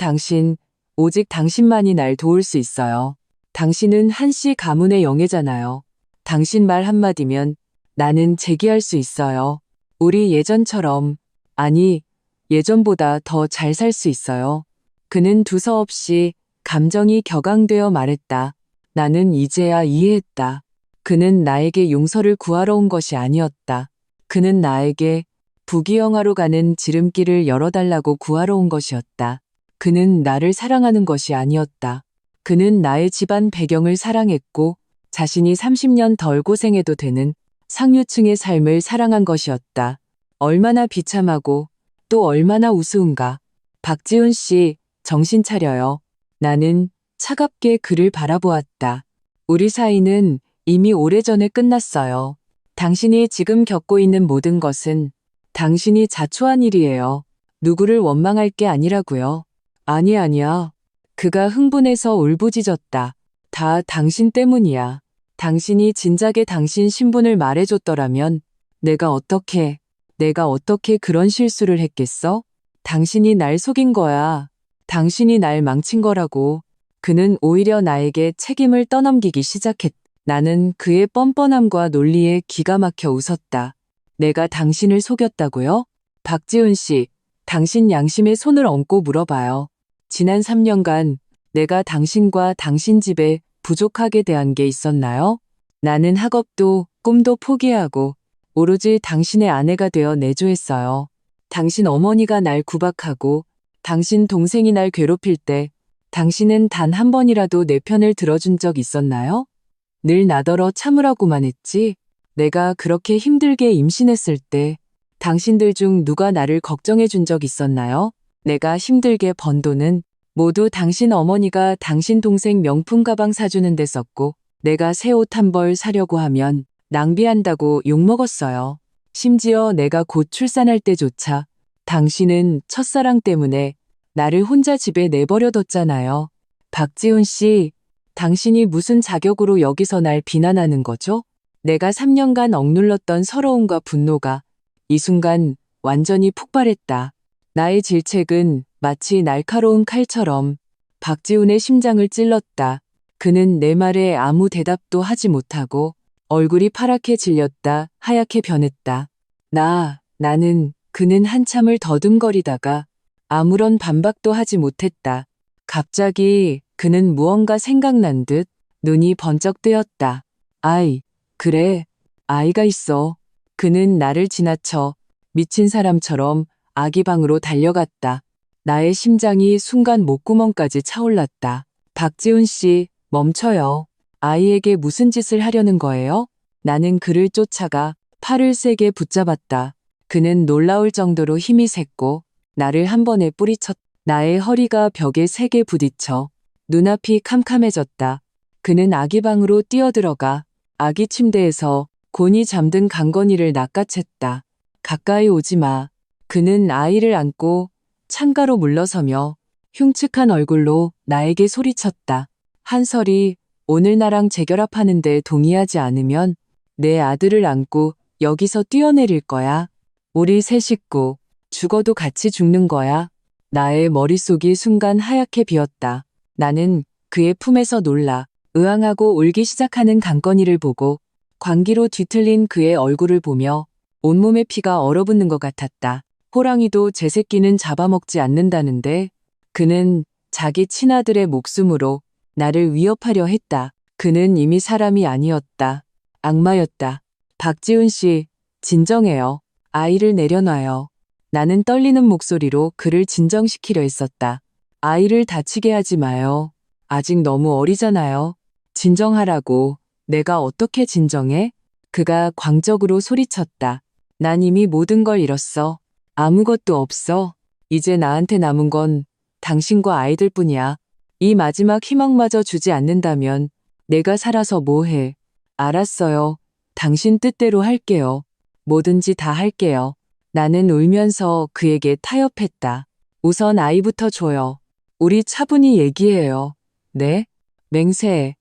[SPEAKER 1] 당신만이 날 도울 수 있어요. 당신은 한씨 가문의 영예잖아요. 당신 말 한마디면 나는 재기할 수 있어요. 우리 예전처럼, 아니, 예전보다 더 잘 살 수 있어요. 그는 두서없이 감정이 격앙되어 말했다. 나는 이제야 이해했다. 그는 나에게 용서를 구하러 온 것이 아니었다. 그는 나에게 부귀영화로 가는 지름길을 열어달라고 구하러 온 것이었다. 그는 나를 사랑하는 것이 아니었다. 그는 나의 집안 배경을 사랑했고 자신이 30년 덜 고생해도 되는 상류층의 삶을 사랑한 것이었다. 얼마나 비참하고 또 얼마나 우스운가. 박지훈 씨, 정신 차려요. 나는 차갑게 그를 바라보았다. 우리 사이는 이미 오래전에 끝났어요. 당신이 지금 겪고 있는 모든 것은 당신이 자초한 일이에요. 누구를 원망할 게 아니라고요. 아니야. 그가 흥분해서 울부짖었다. 다 당신 때문이야. 당신이 진작에 당신 신분을 말해줬더라면 내가 어떻게 그런 실수를 했겠어? 당신이 날 속인 거야. 당신이 날 망친 거라고. 그는 오히려 나에게 책임을 떠넘기기 시작했다. 나는 그의 뻔뻔함과 논리에 기가 막혀 웃었다. 내가 당신을 속였다고요? 박지훈 씨, 당신 양심에 손을 얹고 물어봐요. 지난 3년간 내가 당신과 당신 집에 부족하게 대한 게 있었나요? 나는 학업도 꿈도 포기하고 오로지 당신의 아내가 되어 내조했어요. 당신 어머니가 날 구박하고 당신 동생이 날 괴롭힐 때 당신은 단 한 번이라도 내 편을 들어준 적 있었나요? 늘 나더러 참으라고만 했지. 내가 그렇게 힘들게 임신했을 때 당신들 중 누가 나를 걱정해 준 적 있었나요? 내가 힘들게 번 돈은 모두 당신 어머니가 당신 동생 명품 가방 사주는 데 썼고 내가 새 옷 한 벌 사려고 하면 낭비한다고 욕먹었어요. 심지어 내가 곧 출산할 때조차 당신은 첫사랑 때문에 나를 혼자 집에 내버려뒀잖아요. 박지훈 씨, 당신이 무슨 자격으로 여기서 날 비난하는 거죠? 내가 3년간 억눌렀던 서러움과 분노가 이 순간 완전히 폭발했다. 나의 질책은 마치 날카로운 칼처럼 박지훈의 심장을 찔렀다. 그는 내 말에 아무 대답도 하지 못하고 얼굴이 파랗게 질렸다 하얗게 변했다. 그는 한참을 더듬거리다가 아무런 반박도 하지 못했다. 갑자기 그는 무언가 생각난 듯 눈이 번쩍 뜨였다. 그래, 아이가 있어. 그는 나를 지나쳐 미친 사람처럼 아기 방으로 달려갔다. 나의 심장이 순간 목구멍까지 차올랐다. 박지훈 씨, 멈춰요. 아이에게 무슨 짓을 하려는 거예요? 나는 그를 쫓아가 팔을 세게 붙잡았다. 그는 놀라울 정도로 힘이 셌고 나를 한 번에 뿌리쳤다. 나의 허리가 벽에 세게 부딪혀 눈앞이 캄캄해졌다. 그는 아기 방으로 뛰어들어가 아기 침대에서 곤히 잠든 강건이를 낚아챘다. 가까이 오지 마. 그는 아이를 안고 창가로 물러서며 흉측한 얼굴로 나에게 소리쳤다. 한설이 오늘 나랑 재결합하는데 동의하지 않으면 내 아들을 안고 여기서 뛰어내릴 거야. 우리 세 식구 죽어도 같이 죽는 거야. 나의 머릿속이 순간 하얗게 비었다. 나는 그의 품에서 놀라 으앙하고 울기 시작하는 강건이를 보고 광기로 뒤틀린 그의 얼굴을 보며 온몸에 피가 얼어붙는 것 같았다. 호랑이도 제 새끼는 잡아먹지 않는다는데 그는 자기 친아들의 목숨으로 나를 위협하려 했다. 그는 이미 사람이 아니었다. 악마였다. 박지훈 씨, 진정해요. 아이를 내려놔요. 나는 떨리는 목소리로 그를 진정시키려 했었다. 아이를 다치게 하지 마요. 아직 너무 어리잖아요. 진정하라고. 내가 어떻게 진정해? 그가 광적으로 소리쳤다. 난 이미 모든 걸 잃었어. 아무것도 없어. 이제 나한테 남은 건 당신과 아이들뿐이야. 이 마지막 희망마저 주지 않는다면 내가 살아서 뭐해. 알았어요. 당신 뜻대로 할게요. 뭐든지 다 할게요. 나는 울면서 그에게 타협했다. 우선 아이부터 줘요. 우리 차분히 얘기해요. 네? 맹세해.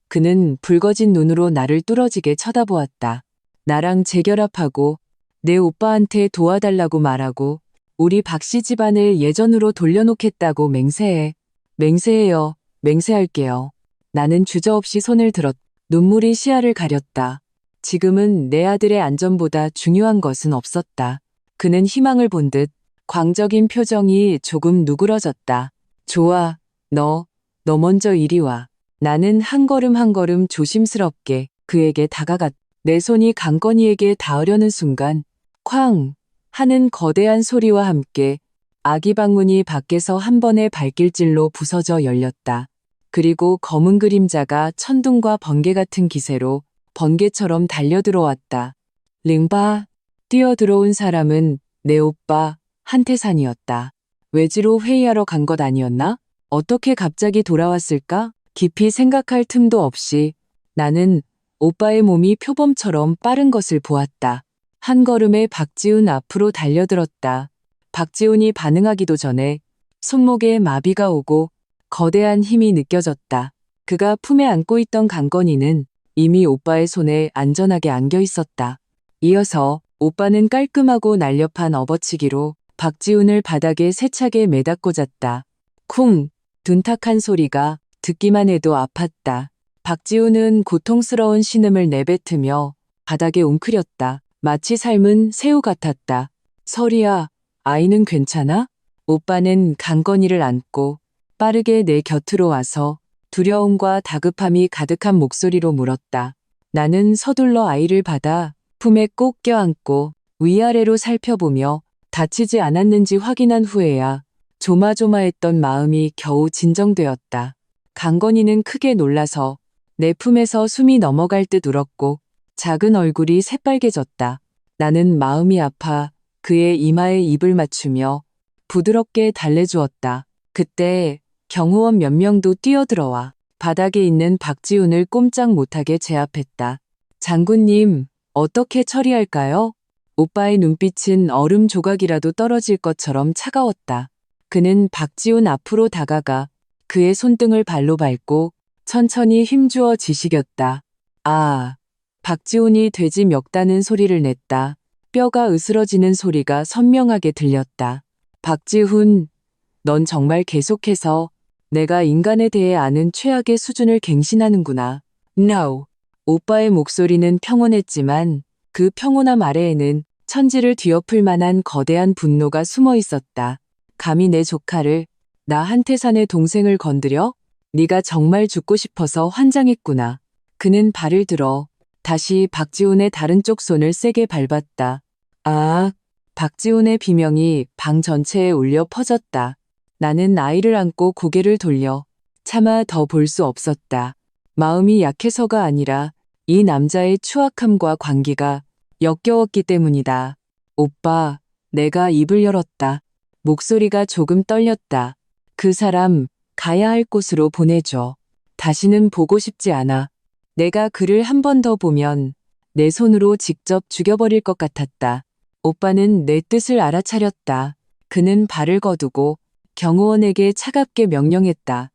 [SPEAKER 1] 그는 붉어진 눈으로 나를 뚫어지게 쳐다보았다. 나랑 재결합하고 내 오빠한테 도와달라고 말하고 우리 박씨 집안을 예전으로 돌려놓겠다고 맹세해. 맹세해요. 맹세할게요. 나는 주저없이 손을 들었. 눈물이 시야를 가렸다. 지금은 내 아들의 안전보다 중요한 것은 없었다. 그는 희망을 본 듯 광적인 표정이 조금 누그러졌다. 좋아. 너 먼저 이리 와. 나는 한 걸음 한 걸음 조심스럽게 그에게 다가갔다. 내 손이 강건이에게 닿으려는 순간 쾅 하는 거대한 소리와 함께 아기 방문이 밖에서 한 번의 발길질로 부서져 열렸다. 그리고 검은 그림자가 천둥과 번개 같은 기세로 번개처럼 달려들어왔다. 링바, 뛰어들어온 사람은 내 오빠 한태산이었다. 외지로 회의하러 간 것 아니었나? 어떻게 갑자기 돌아왔을까? 깊이 생각할 틈도 없이 나는 오빠의 몸이 표범처럼 빠른 것을 보았다. 한 걸음에 박지훈 앞으로 달려들었다. 박지훈이 반응하기도 전에 손목에 마비가 오고 거대한 힘이 느껴졌다. 그가 품에 안고 있던 강건이는 이미 오빠의 손에 안전하게 안겨 있었다. 이어서 오빠는 깔끔하고 날렵한 업어치기로 박지훈을 바닥에 세차게 매다 꽂았다. 쿵! 둔탁한 소리가 듣기만 해도 아팠다. 박지훈은 고통스러운 신음을 내뱉으며 바닥에 웅크렸다. 마치 삶은 새우 같았다. 설이야, 아이는 괜찮아? 오빠는 강건이를 안고 빠르게 내 곁으로 와서 두려움과 다급함이 가득한 목소리로 물었다. 나는 서둘러 아이를 받아 품에 꼭 껴안고 위아래로 살펴보며 다치지 않았는지 확인한 후에야 조마조마했던 마음이 겨우 진정되었다. 강건이는 크게 놀라서 내 품에서 숨이 넘어갈 듯 울었고 작은 얼굴이 새빨개졌다. 나는 마음이 아파 그의 이마에 입을 맞추며 부드럽게 달래주었다. 그때 경호원 몇 명도 뛰어들어와 바닥에 있는 박지훈을 꼼짝 못하게 제압했다. 장군님, 어떻게 처리할까요? 오빠의 눈빛은 얼음 조각이라도 떨어질 것처럼 차가웠다. 그는 박지훈 앞으로 다가가 그의 손등을 발로 밟고 천천히 힘주어 지시겼다. 아, 박지훈이 돼지 멱다는 소리를 냈다. 뼈가 으스러지는 소리가 선명하게 들렸다. 박지훈, 넌 정말 계속해서 내가 인간에 대해 아는 최악의 수준을 갱신하는구나. No. 오빠의 목소리는 평온했지만 그 평온함 아래에는 천지를 뒤엎을 만한 거대한 분노가 숨어 있었다. 감히 내 조카를, 나 한태산의 동생을 건드려? 네가 정말 죽고 싶어서 환장했구나. 그는 발을 들어 다시 박지훈의 다른 쪽 손을 세게 밟았다. 아, 박지훈의 비명이 방 전체에 울려 퍼졌다. 나는 아이를 안고 고개를 돌려 차마 더 볼 수 없었다. 마음이 약해서가 아니라 이 남자의 추악함과 광기가 역겨웠기 때문이다. 오빠, 내가 입을 열었다. 목소리가 조금 떨렸다. 그 사람 가야 할 곳으로 보내줘. 다시는 보고 싶지 않아. 내가 그를 한 번 더 보면 내 손으로 직접 죽여버릴 것 같았다. 오빠는 내 뜻을 알아차렸다. 그는 발을 거두고 경호원에게 차갑게 명령했다.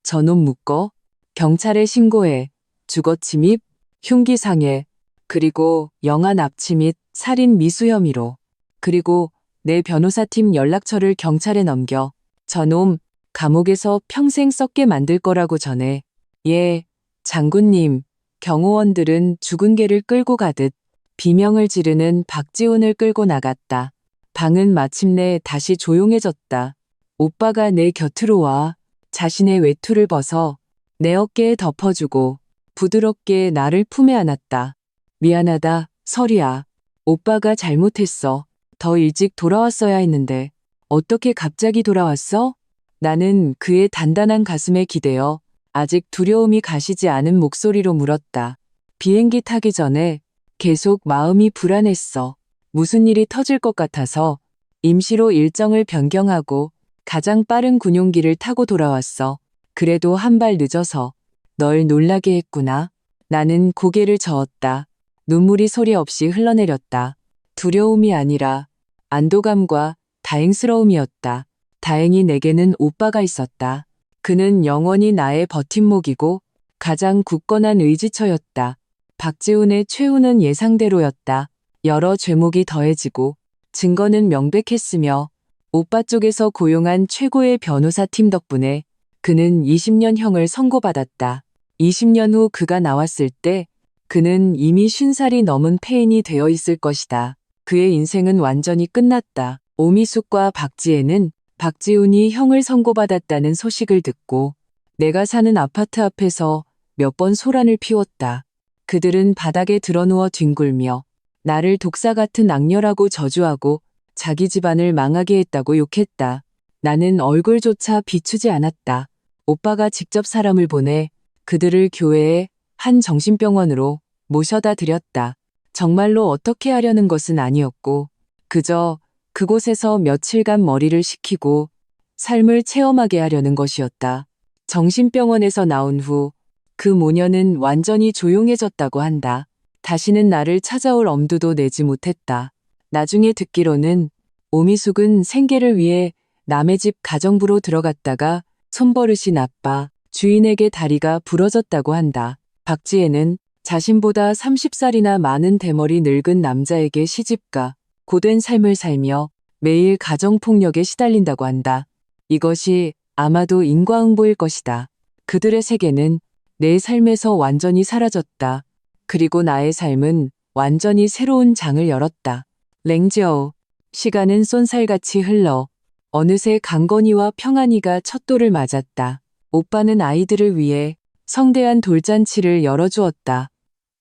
[SPEAKER 1] 저놈 묶어. 경찰에 신고해. 주거 침입, 흉기 상해, 그리고 영아 납치 및 살인 미수 혐의로. 그리고 내 변호사팀 연락처를 경찰에 넘겨. 저놈 감옥에서 평생 썩게 만들 거라고 전해. 예, 장군님. 경호원들은 죽은 개를 끌고 가듯 비명을 지르는 박지훈을 끌고 나갔다. 방은 마침내 다시 조용해졌다. 오빠가 내 곁으로 와 자신의 외투를 벗어 내 어깨에 덮어주고 부드럽게 나를 품에 안았다. 미안하다, 설이야. 오빠가 잘못했어. 더 일찍 돌아왔어야 했는데. 어떻게 갑자기 돌아왔어? 나는 그의 단단한 가슴에 기대어 아직 두려움이 가시지 않은 목소리로 물었다. 비행기 타기 전에 계속 마음이 불안했어. 무슨 일이 터질 것 같아서 임시로 일정을 변경하고 가장 빠른 군용기를 타고 돌아왔어. 그래도 한 발 늦어서 널 놀라게 했구나. 나는 고개를 저었다. 눈물이 소리 없이 흘러내렸다. 두려움이 아니라 안도감과 다행스러움이었다. 다행히 내게는 오빠가 있었다. 그는 영원히 나의 버팀목이고 가장 굳건한 의지처였다. 박지훈의 최후는 예상대로였다. 여러 죄목이 더해지고 증거는 명백했으며 오빠 쪽에서 고용한 최고의 변호사팀 덕분에 그는 20년형을 선고받았다. 20년 후 그가 나왔을 때 그는 이미 50살이 넘은 폐인이 되어 있을 것이다. 그의 인생은 완전히 끝났다. 오미숙과 박지혜는 박지훈이 형을 선고받았다는 소식을 듣고 내가 사는 아파트 앞에서 몇 번 소란을 피웠다. 그들은 바닥에 드러누워 뒹굴며 나를 독사 같은 악녀라고 저주하고 자기 집안을 망하게 했다고 욕했다. 나는 얼굴조차 비추지 않았다. 오빠가 직접 사람을 보내 그들을 교회의 한 정신병원으로 모셔다 드렸다. 정말로 어떻게 하려는 것은 아니었고 그저 그곳에서 며칠간 머리를 식히고 삶을 체험하게 하려는 것이었다. 정신병원에서 나온 후 그 모녀는 완전히 조용해졌다고 한다. 다시는 나를 찾아올 엄두도 내지 못했다. 나중에 듣기로는 오미숙은 생계를 위해 남의 집 가정부로 들어갔다가 손버릇이 나빠 주인에게 다리가 부러졌다고 한다. 박지혜는 자신보다 30살이나 많은 대머리 늙은 남자에게 시집가 고된 삶을 살며 매일 가정폭력에 시달린다고 한다. 이것이 아마도 인과응보일 것이다. 그들의 세계는 내 삶에서 완전히 사라졌다. 그리고 나의 삶은 완전히 새로운 장을 열었다. 랭지어. 시간은 쏜살같이 흘러 어느새 강건이와 평안이가 첫 돌을 맞았다. 오빠는 아이들을 위해 성대한 돌잔치를 열어주었다.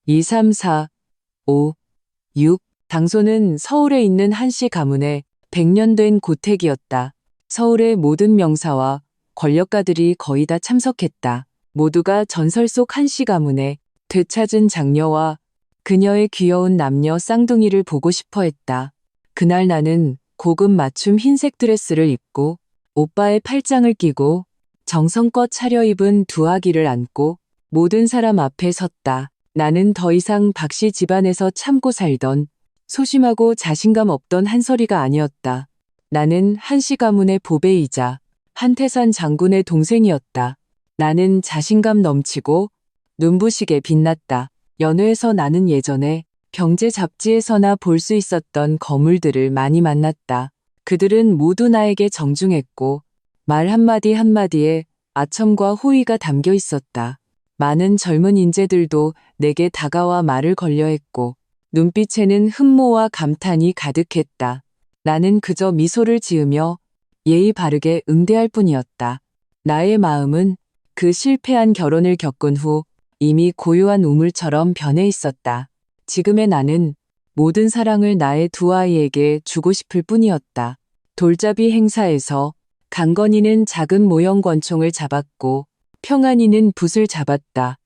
[SPEAKER 1] 2, 3, 4, 5, 6. 장소는 서울에 있는 한씨 가문의 100년 된 고택이었다. 서울의 모든 명사와 권력가들이 거의 다 참석했다. 모두가 전설 속 한씨 가문의 되찾은 장녀와 그녀의 귀여운 남녀 쌍둥이를 보고 싶어 했다. 그날 나는 고급 맞춤 흰색 드레스를 입고 오빠의 팔짱을 끼고 정성껏 차려입은 두 아기를 안고 모든 사람 앞에 섰다. 나는 더 이상 박씨 집안에서 참고 살던 소심하고 자신감 없던 한설이가 아니었다. 나는 한씨 가문의 보배이자 한태산 장군의 동생이었다. 나는 자신감 넘치고 눈부시게 빛났다. 연회에서 나는 예전에 경제 잡지에서나 볼 수 있었던 거물들을 많이 만났다. 그들은 모두 나에게 정중했고 말 한마디 한마디에 아첨과 호의가 담겨 있었다. 많은 젊은 인재들도 내게 다가와 말을 걸려했고 눈빛에는 흠모와 감탄이 가득했다. 나는 그저 미소를 지으며 예의 바르게 응대할 뿐이었다. 나의 마음은 그 실패한 결혼을 겪은 후 이미 고요한 우물처럼 변해 있었다. 지금의 나는 모든 사랑을 나의 두 아이에게 주고 싶을 뿐이었다. 돌잡이 행사에서 강건이는 작은 모형 권총을 잡았고 평안이는 붓을 잡았다.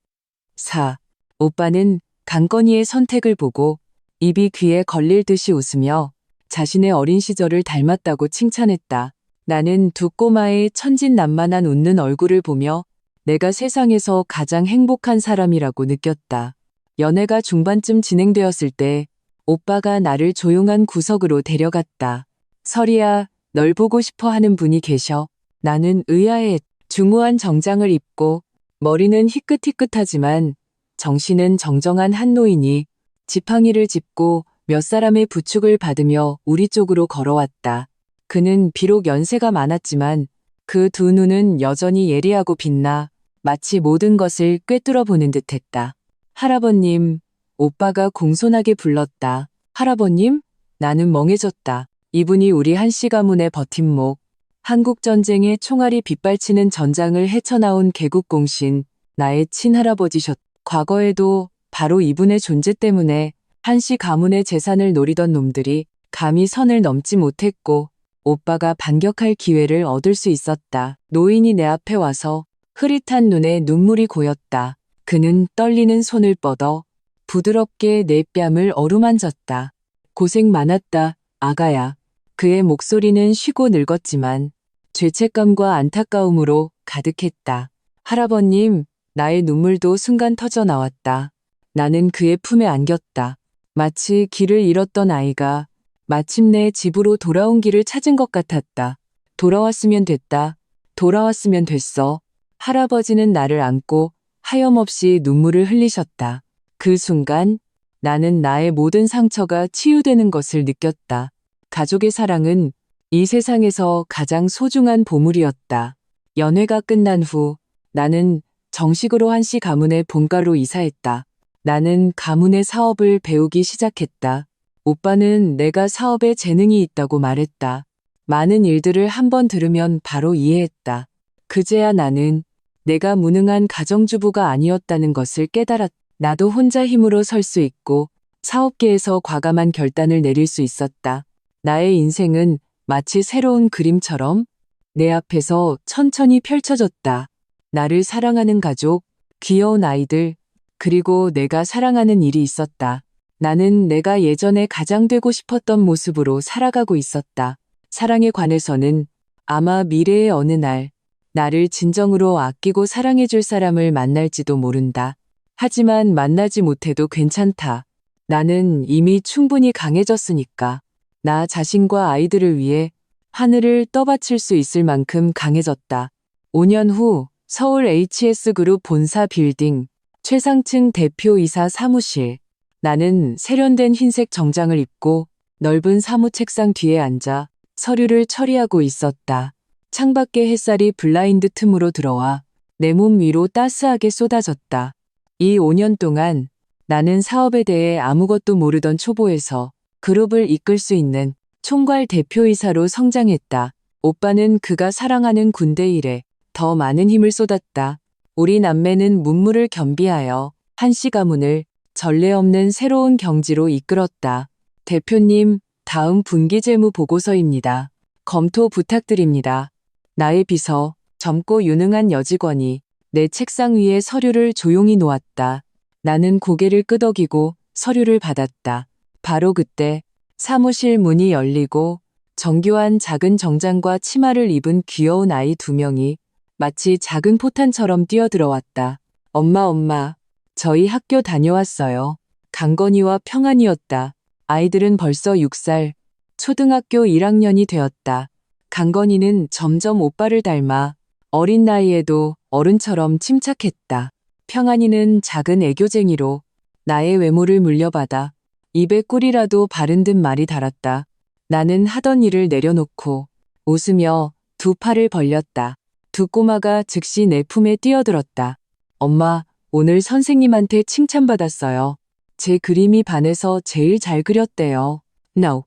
[SPEAKER 1] 4. 오빠는 강건이의 선택을 보고 입이 귀에 걸릴 듯이 웃으며 자신의 어린 시절을 닮았다고 칭찬했다. 나는 두 꼬마의 천진난만한 웃는 얼굴을 보며 내가 세상에서 가장 행복한 사람이라고 느꼈다. 연애가 중반쯤 진행되었을 때 오빠가 나를 조용한 구석으로 데려갔다. 설이야, 널 보고 싶어 하는 분이 계셔. 나는 의아해. 중후한 정장을 입고 머리는 희끗희끗하지만 정신은 정정한 한 노인이 지팡이를 짚고 몇 사람의 부축을 받으며 우리 쪽으로 걸어왔다. 그는 비록 연세가 많았지만 그 두 눈은 여전히 예리하고 빛나 마치 모든 것을 꿰뚫어 보는 듯했다. 할아버님, 오빠가 공손하게 불렀다. 할아버님? 나는 멍해졌다. 이분이 우리 한씨 가문의 버팀목, 한국전쟁의 총알이 빗발치는 전장을 헤쳐나온 개국공신, 나의 친할아버지셨. 과거에도 바로 이분의 존재 때문에 한씨 가문의 재산을 노리던 놈들이 감히 선을 넘지 못했고 오빠가 반격할 기회를 얻을 수 있었다. 노인이 내 앞에 와서 흐릿한 눈에 눈물이 고였다. 그는 떨리는 손을 뻗어 부드럽게 내 뺨을 어루만졌다. 고생 많았다, 아가야. 그의 목소리는 쉬고 늙었지만 죄책감과 안타까움으로 가득했다. 할아버님, 나의 눈물도 순간 터져 나왔다. 나는 그의 품에 안겼다. 마치 길을 잃었던 아이가 마침내 집으로 돌아온 길을 찾은 것 같았다. 돌아왔으면 됐다. 돌아왔으면 됐어. 할아버지는 나를 안고 하염없이 눈물을 흘리셨다. 그 순간 나는 나의 모든 상처가 치유되는 것을 느꼈다. 가족의 사랑은 이 세상에서 가장 소중한 보물이었다. 연회가 끝난 후 나는 정식으로 한씨 가문의 본가로 이사했다. 나는 가문의 사업을 배우기 시작했다. 오빠는 내가 사업에 재능이 있다고 말했다. 많은 일들을 한번 들으면 바로 이해했다. 그제야 나는 내가 무능한 가정주부가 아니었다는 것을 깨달았다. 나도 혼자 힘으로 설 수 있고 사업계에서 과감한 결단을 내릴 수 있었다. 나의 인생은 마치 새로운 그림처럼 내 앞에서 천천히 펼쳐졌다. 나를 사랑하는 가족, 귀여운 아이들, 그리고 내가 사랑하는 일이 있었다. 나는 내가 예전에 가장 되고 싶었던 모습으로 살아가고 있었다. 사랑에 관해서는 아마 미래의 어느 날 나를 진정으로 아끼고 사랑해줄 사람을 만날지도 모른다. 하지만 만나지 못해도 괜찮다. 나는 이미 충분히 강해졌으니까. 나 자신과 아이들을 위해 하늘을 떠받칠 수 있을 만큼 강해졌다. 5년 후 서울 HS그룹 본사 빌딩 최상층 대표이사 사무실. 나는 세련된 흰색 정장을 입고 넓은 사무 책상 뒤에 앉아 서류를 처리하고 있었다. 창밖의 햇살이 블라인드 틈으로 들어와 내 몸 위로 따스하게 쏟아졌다. 이 5년 동안 나는 사업에 대해 아무것도 모르던 초보에서 그룹을 이끌 수 있는 총괄 대표이사로 성장했다. 오빠는 그가 사랑하는 군대 일에 더 많은 힘을 쏟았다. 우리 남매는 문무를 겸비하여 한씨 가문을 전례 없는 새로운 경지로 이끌었다. 대표님, 다음 분기재무 보고서입니다. 검토 부탁드립니다. 나의 비서, 젊고 유능한 여직원이 내 책상 위에 서류를 조용히 놓았다. 나는 고개를 끄덕이고 서류를 받았다. 바로 그때 사무실 문이 열리고 정교한 작은 정장과 치마를 입은 귀여운 아이 2명이 마치 작은 포탄처럼 뛰어들어왔다. 엄마, 저희 학교 다녀왔어요. 강건이와 평안이었다. 아이들은 벌써 6살, 초등학교 1학년이 되었다. 강건이는 점점 오빠를 닮아 어린 나이에도 어른처럼 침착했다. 평안이는 작은 애교쟁이로 나의 외모를 물려받아 입에 꿀이라도 바른 듯 말이 달았다. 나는 하던 일을 내려놓고 웃으며 두 팔을 벌렸다. 두 꼬마가 즉시 내 품에 뛰어들었다. 엄마, 오늘 선생님한테 칭찬받았어요. 제 그림이 반에서 제일 잘 그렸대요. No.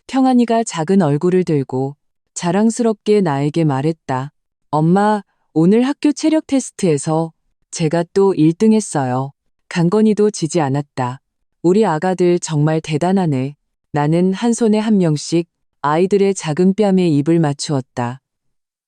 [SPEAKER 1] 평안이가 작은 얼굴을 들고 자랑스럽게 나에게 말했다. 엄마, 오늘 학교 체력 테스트에서 제가 또 1등 했어요. 강건이도 지지 않았다. 우리 아가들 정말 대단하네. 나는 한 손에 한 명씩 아이들의 작은 뺨에 입을 맞추었다.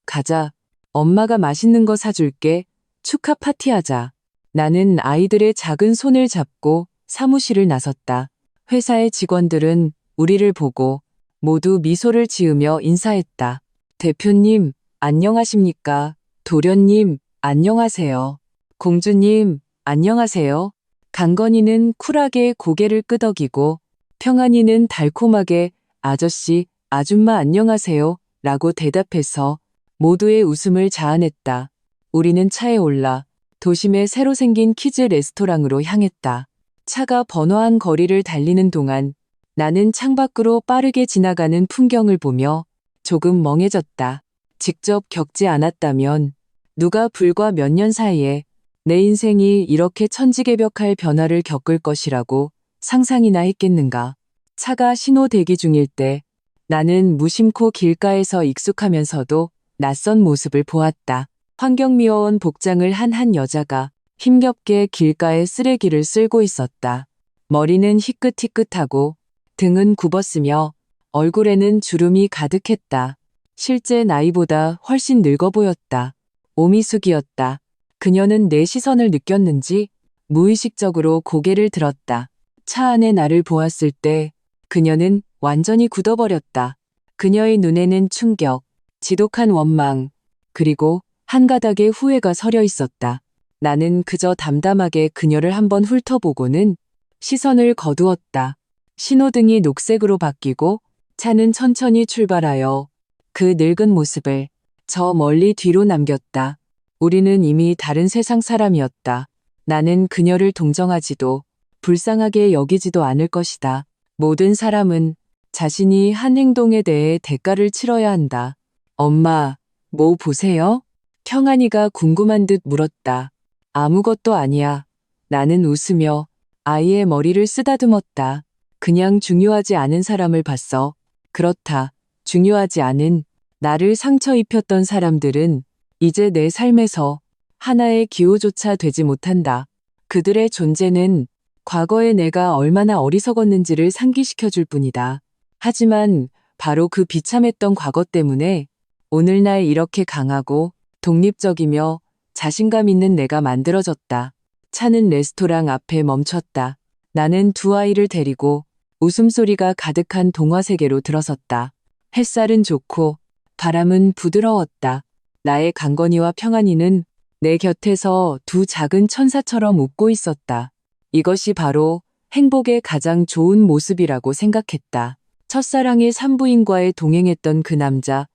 [SPEAKER 1] 가자. 엄마가 맛있는 거 사줄게. 축하 파티하자. 나는 아이들의 작은 손을 잡고 사무실을 나섰다. 회사의 직원들은 우리를 보고 모두 미소를 지으며 인사했다. 대표님, 안녕하십니까? 도련님, 안녕하세요. 공주님, 안녕하세요. 강건이는 쿨하게 고개를 끄덕이고 평안이는 달콤하게 아저씨, 아줌마 안녕하세요 라고 대답해서 모두의 웃음을 자아냈다. 우리는 차에 올라 도심의 새로 생긴 키즈 레스토랑으로 향했다. 차가 번화한 거리를 달리는 동안 나는 창밖으로 빠르게 지나가는 풍경을 보며 조금 멍해졌다. 직접 겪지 않았다면 누가 불과 몇 년 사이에 내 인생이 이렇게 천지개벽할 변화를 겪을 것이라고 상상이나 했겠는가. 차가 신호 대기 중일 때 나는 무심코 길가에서 익숙하면서도 낯선 모습을 보았다. 환경미화원 복장을 한 여자가 힘겹게 길가에 쓰레기를 쓸고 있었다. 머리는 희끗희끗하고 등은 굽었으며 얼굴에는 주름이 가득했다. 실제 나이보다 훨씬 늙어 보였다. 오미숙이었다. 그녀는 내 시선을 느꼈는지 무의식적으로 고개를 들었다. 차 안에 나를 보았을 때 그녀는 완전히 굳어버렸다. 그녀의 눈에는 충격, 지독한 원망, 그리고 한 가닥의 후회가 서려 있었다. 나는 그저 담담하게 그녀를 한번 훑어보고는 시선을 거두었다. 신호등이 녹색으로 바뀌고 차는 천천히 출발하여 그 늙은 모습을 저 멀리 뒤로 남겼다. 우리는 이미 다른 세상 사람이었다. 나는 그녀를 동정하지도 불쌍하게 여기지도 않을 것이다. 모든 사람은 자신이 한 행동에 대해 대가를 치러야 한다. 엄마, 뭐 보세요? 평안이가 궁금한 듯 물었다. 아무것도 아니야. 나는 웃으며 아이의 머리를 쓰다듬었다. 그냥 중요하지 않은 사람을 봤어. 그렇다. 중요하지 않은 나를 상처 입혔던 사람들은 이제 내 삶에서 하나의 기호조차 되지 못한다. 그들의 존재는 과거에 내가 얼마나 어리석었는지를 상기시켜 줄 뿐이다. 하지만 바로 그 비참했던 과거 때문에 오늘날 이렇게 강하고 독립적이며 자신감 있는 내가 만들어졌다. 차는 레스토랑 앞에 멈췄다. 나는 두 아이를 데리고 웃음소리가 가득한 동화 세계로 들어섰다. 햇살은 좋고 바람은 부드러웠다. 나의 강건이와 평안이는 내 곁에서 두 작은 천사처럼 웃고 있었다. 이것이 바로 행복의 가장 좋은 모습이라고 생각했다. 첫사랑의 산부인과에 동행했던 그 남자,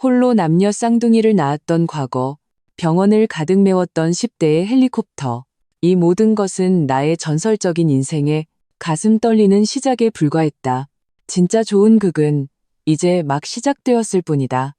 [SPEAKER 1] 홀로 남녀 쌍둥이를 낳았던 과거, 병원을 가득 메웠던 10대의 헬리콥터. 이 모든 것은 나의 전설적인 인생에 가슴 떨리는 시작에 불과했다. 진짜 좋은 극은 이제 막 시작되었을 뿐이다.